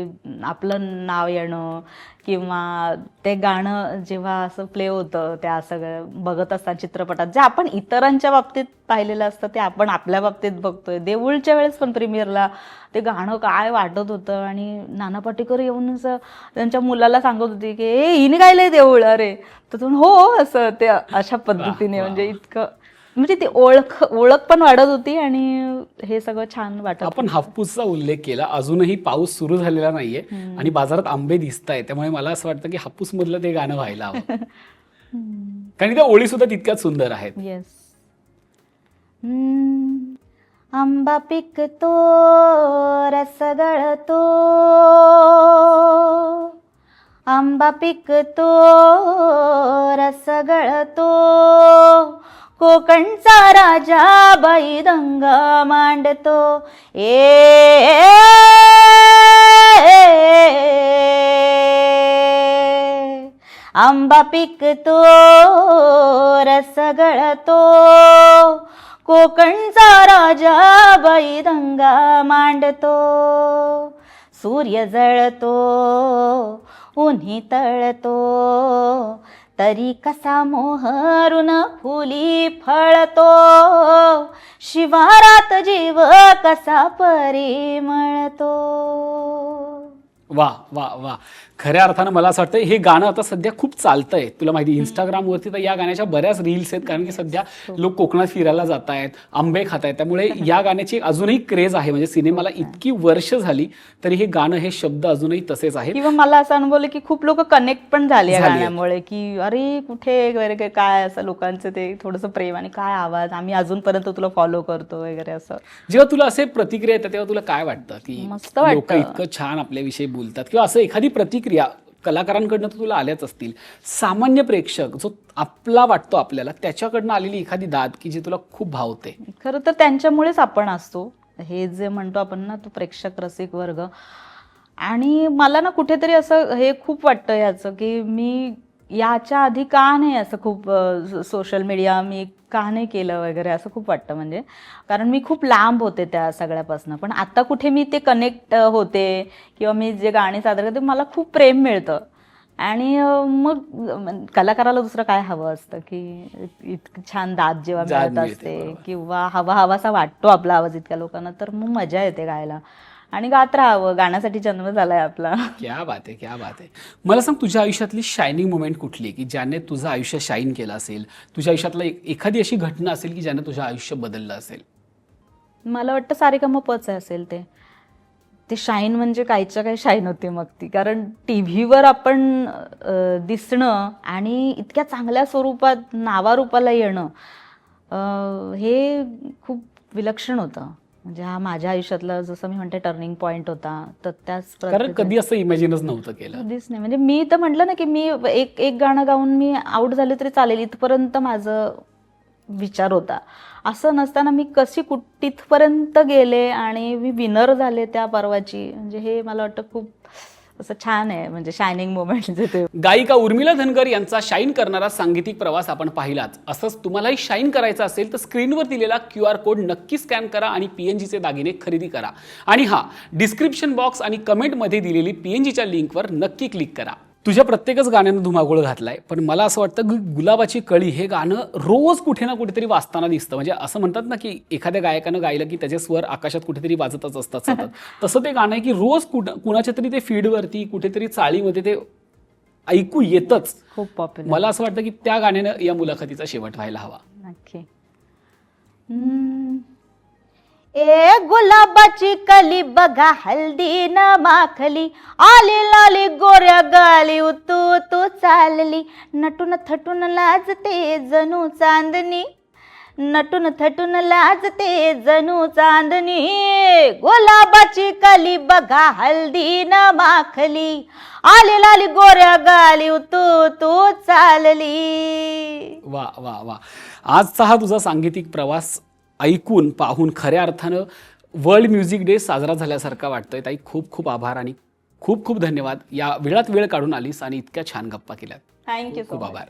आपलं नाव येणं किंवा ते गाणं जेव्हा असं प्ले होतं त्या सगळं बघत असताना चित्रपटात जे आपण इतरांच्या बाबतीत पाहिलेलं असतं ते आपण आपल्या बाबतीत बघतोय. देऊळच्या वेळेस पण प्रीमियरला ते गाणं काय वाटत होतं आणि नाना पाटेकर येऊन असं त्यांच्या मुलाला सांगत होती की ए हिने गायलंय देऊळ, अरे तर तुम्ही हो असं ते अशा पद्धतीने म्हणजे इतकं म्हणजे ती ओळख पण वाढत होती आणि हे सगळं छान वाटत. आपण हापूसचा उल्लेख केला. अजूनही पाऊस सुरू झालेला नाहीये आणि बाजारात आंबे दिसतायत, त्यामुळे मला असं वाटतं की हापूस मधलं ते गाणं व्हायला हवं. कारण त्या ओळी सुद्धा तितक्याच सुंदर आहेत. येस. आंबा पिकतो रस गळतो, आंबा पिकतो रस गळतो, कोकणचा राजा बाई दंगा मांडतो. आंबा पिकतो रस गळतो, कोकणचा राजा बाई दंगा मांडतो. सूर्य जळतो उन्ही तळतो, तरी कसा मोहरून फुली फळतो, शिवारात जीव कसा परिमळतो. वा वा वा. खऱ्या अर्थानं मला असं वाटतं हे गाणं आता सध्या खूप चालतंय. तुला माहिती इंस्टाग्रामवरती तर या गाण्याच्या बऱ्याच रील्स आहेत, कारण की सध्या लोक कोकणात फिरायला जात आहेत, आंबे खात आहेत, त्यामुळे या गाण्याची अजूनही क्रेज आहे. म्हणजे सिनेमाला इतकी वर्ष झाली तरी हे गाणं, हे शब्द अजूनही तसेच आहेत. किंवा मला असं अनुभवलं की खूप लोक कनेक्ट पण झाले या झाली. गाण्यामुळे की अरे कुठे वगैरे काय असं लोकांचं ते थोडंसं प्रेम आणि काय आवाज, आम्ही अजूनपर्यंत तुला फॉलो करतो वगैरे असं. जेव्हा तुला असे प्रतिक्रिया येतात तेव्हा तुला काय वाटतं की मस्त वाटतं. लोक इतकं छान आपल्याविषयी बोलतात, किंवा असं एखादी प्रतिक्रिया कलाकारांकडनं तर तुला आल्याच असतील, सामान्य प्रेक्षक जो आपला वाटतो आपल्याला त्याच्याकडनं आलेली एखादी दाद की जी तुला खूप भावते? खरं तर त्यांच्यामुळेच आपण असतो, हे जे म्हणतो आपण ना तो प्रेक्षक रसिक वर्ग. आणि मला ना कुठेतरी असं हे खूप वाटतं याचं की मी याच्या आधी का नाही असं खूप सोशल मीडिया मी का नाही केलं वगैरे असं खूप वाटतं. म्हणजे कारण मी खूप लांब होते त्या सगळ्यापासून, पण आता कुठे मी ते कनेक्ट होते किंवा मी जे गाणी सादर करते मला खूप प्रेम मिळतं. आणि मग कलाकाराला दुसरं काय हवं असतं की इतकं छान दाद जेव्हा दाद मिळत मिळते, असते बरोबर. किंवा हवासा वाटतो आपला आवाज इतक्या लोकांना, तर मग मजा येते गायला आणि गात राहावं. गाण्यासाठी जन्म झालाय आपला. क्या बात आहे, क्या बात आहे. मला सांग, तुझ्या आयुष्यातली शायनिंग मोमेंट कुठली की ज्याने तुझं आयुष्य शाईन केलं असेल? तुझ्या आयुष्यातला एखादी अशी घटना असेल की ज्याने तुझं आयुष्य बदललं असेल? मला वाटतं सारेगमपच असेल ते शाईन म्हणजे काहीच्या काही शाईन होते मग ती. कारण टी व्हीवर आपण दिसणं आणि इतक्या चांगल्या स्वरूपात नावारूपाला येणं हे खूप विलक्षण होतं. म्हणजे हा माझ्या आयुष्यातला जसं मी म्हणते टर्निंग पॉईंट होता. तर त्याच कारण कधी असं इमॅजिनच नव्हतं केलं. कधीच नाही. म्हणजे मी तर म्हटलं ना की मी एक गाणं गाऊन मी आउट झाले तरी चालेल इथपर्यंत माझं विचार होता. असं नसताना मी कशी तिथपर्यंत गेले आणि मी विनर झाले त्या पर्वाची. म्हणजे हे मला वाटतं खूप असं छान आहे, म्हणजे शायनिंग मोमेंट जे ते. गायिका उर्मिला धनगर यांचा शाईन करणारा सांगीतिक प्रवास आपण पाहिलाच. असंच तुम्हालाही शाईन करायचं असेल तर स्क्रीनवर दिलेला QR कोड नक्की स्कॅन करा आणि PNGचे दागिने खरेदी करा. आणि डिस्क्रिप्शन बॉक्स आणि कमेंटमध्ये दिलेली PNGच्या लिंकवर नक्की क्लिक करा. तुझ्या प्रत्येकच गाण्यानं धुमाकूळ घातलाय, पण मला असं वाटतं गुलाबाची कळी हे गाणं रोज कुठे ना कुठेतरी वाजताना दिसतं. म्हणजे असं म्हणतात ना की एखाद्या गायकानं गायलं की त्याचे स्वर आकाशात कुठेतरी वाजतच असतात सतत. तसं ते गाणं आहे की रोज कुणाच्या तरी ते फीडवरती कुठेतरी चाळीमध्ये ते ऐकू येतच. खूप पॉप्युलर. मला असं वाटतं की त्या गाण्यानं या मुलाखतीचा शेवट व्हायला हवा. नक्की. ए गुलाबाची कली बघा हल्दी न माखली, आली लाली गोऱ्या गाली उतू तू चालली, नटून थटून लाजते जणू चांदणी, नटून थटून लाजते जणू चांदणी, गुलाबाची कली बघा हल्दी न माखली, आली लाली गोऱ्या गाली उतू तू चालली. वा वा वा. आजचा हा तुझा सांगीतिक प्रवास ऐकून पाहून खऱ्या अर्थानं वर्ल्ड म्युझिक डे साजरा झाल्यासारखा वाटतोय. ताई खूप खूप आभार आणि खूप खूप धन्यवाद. या वेळात वेळ काढून आलीस आणि इतक्या छान गप्पा केल्यात. थँक्यू खूप आभार.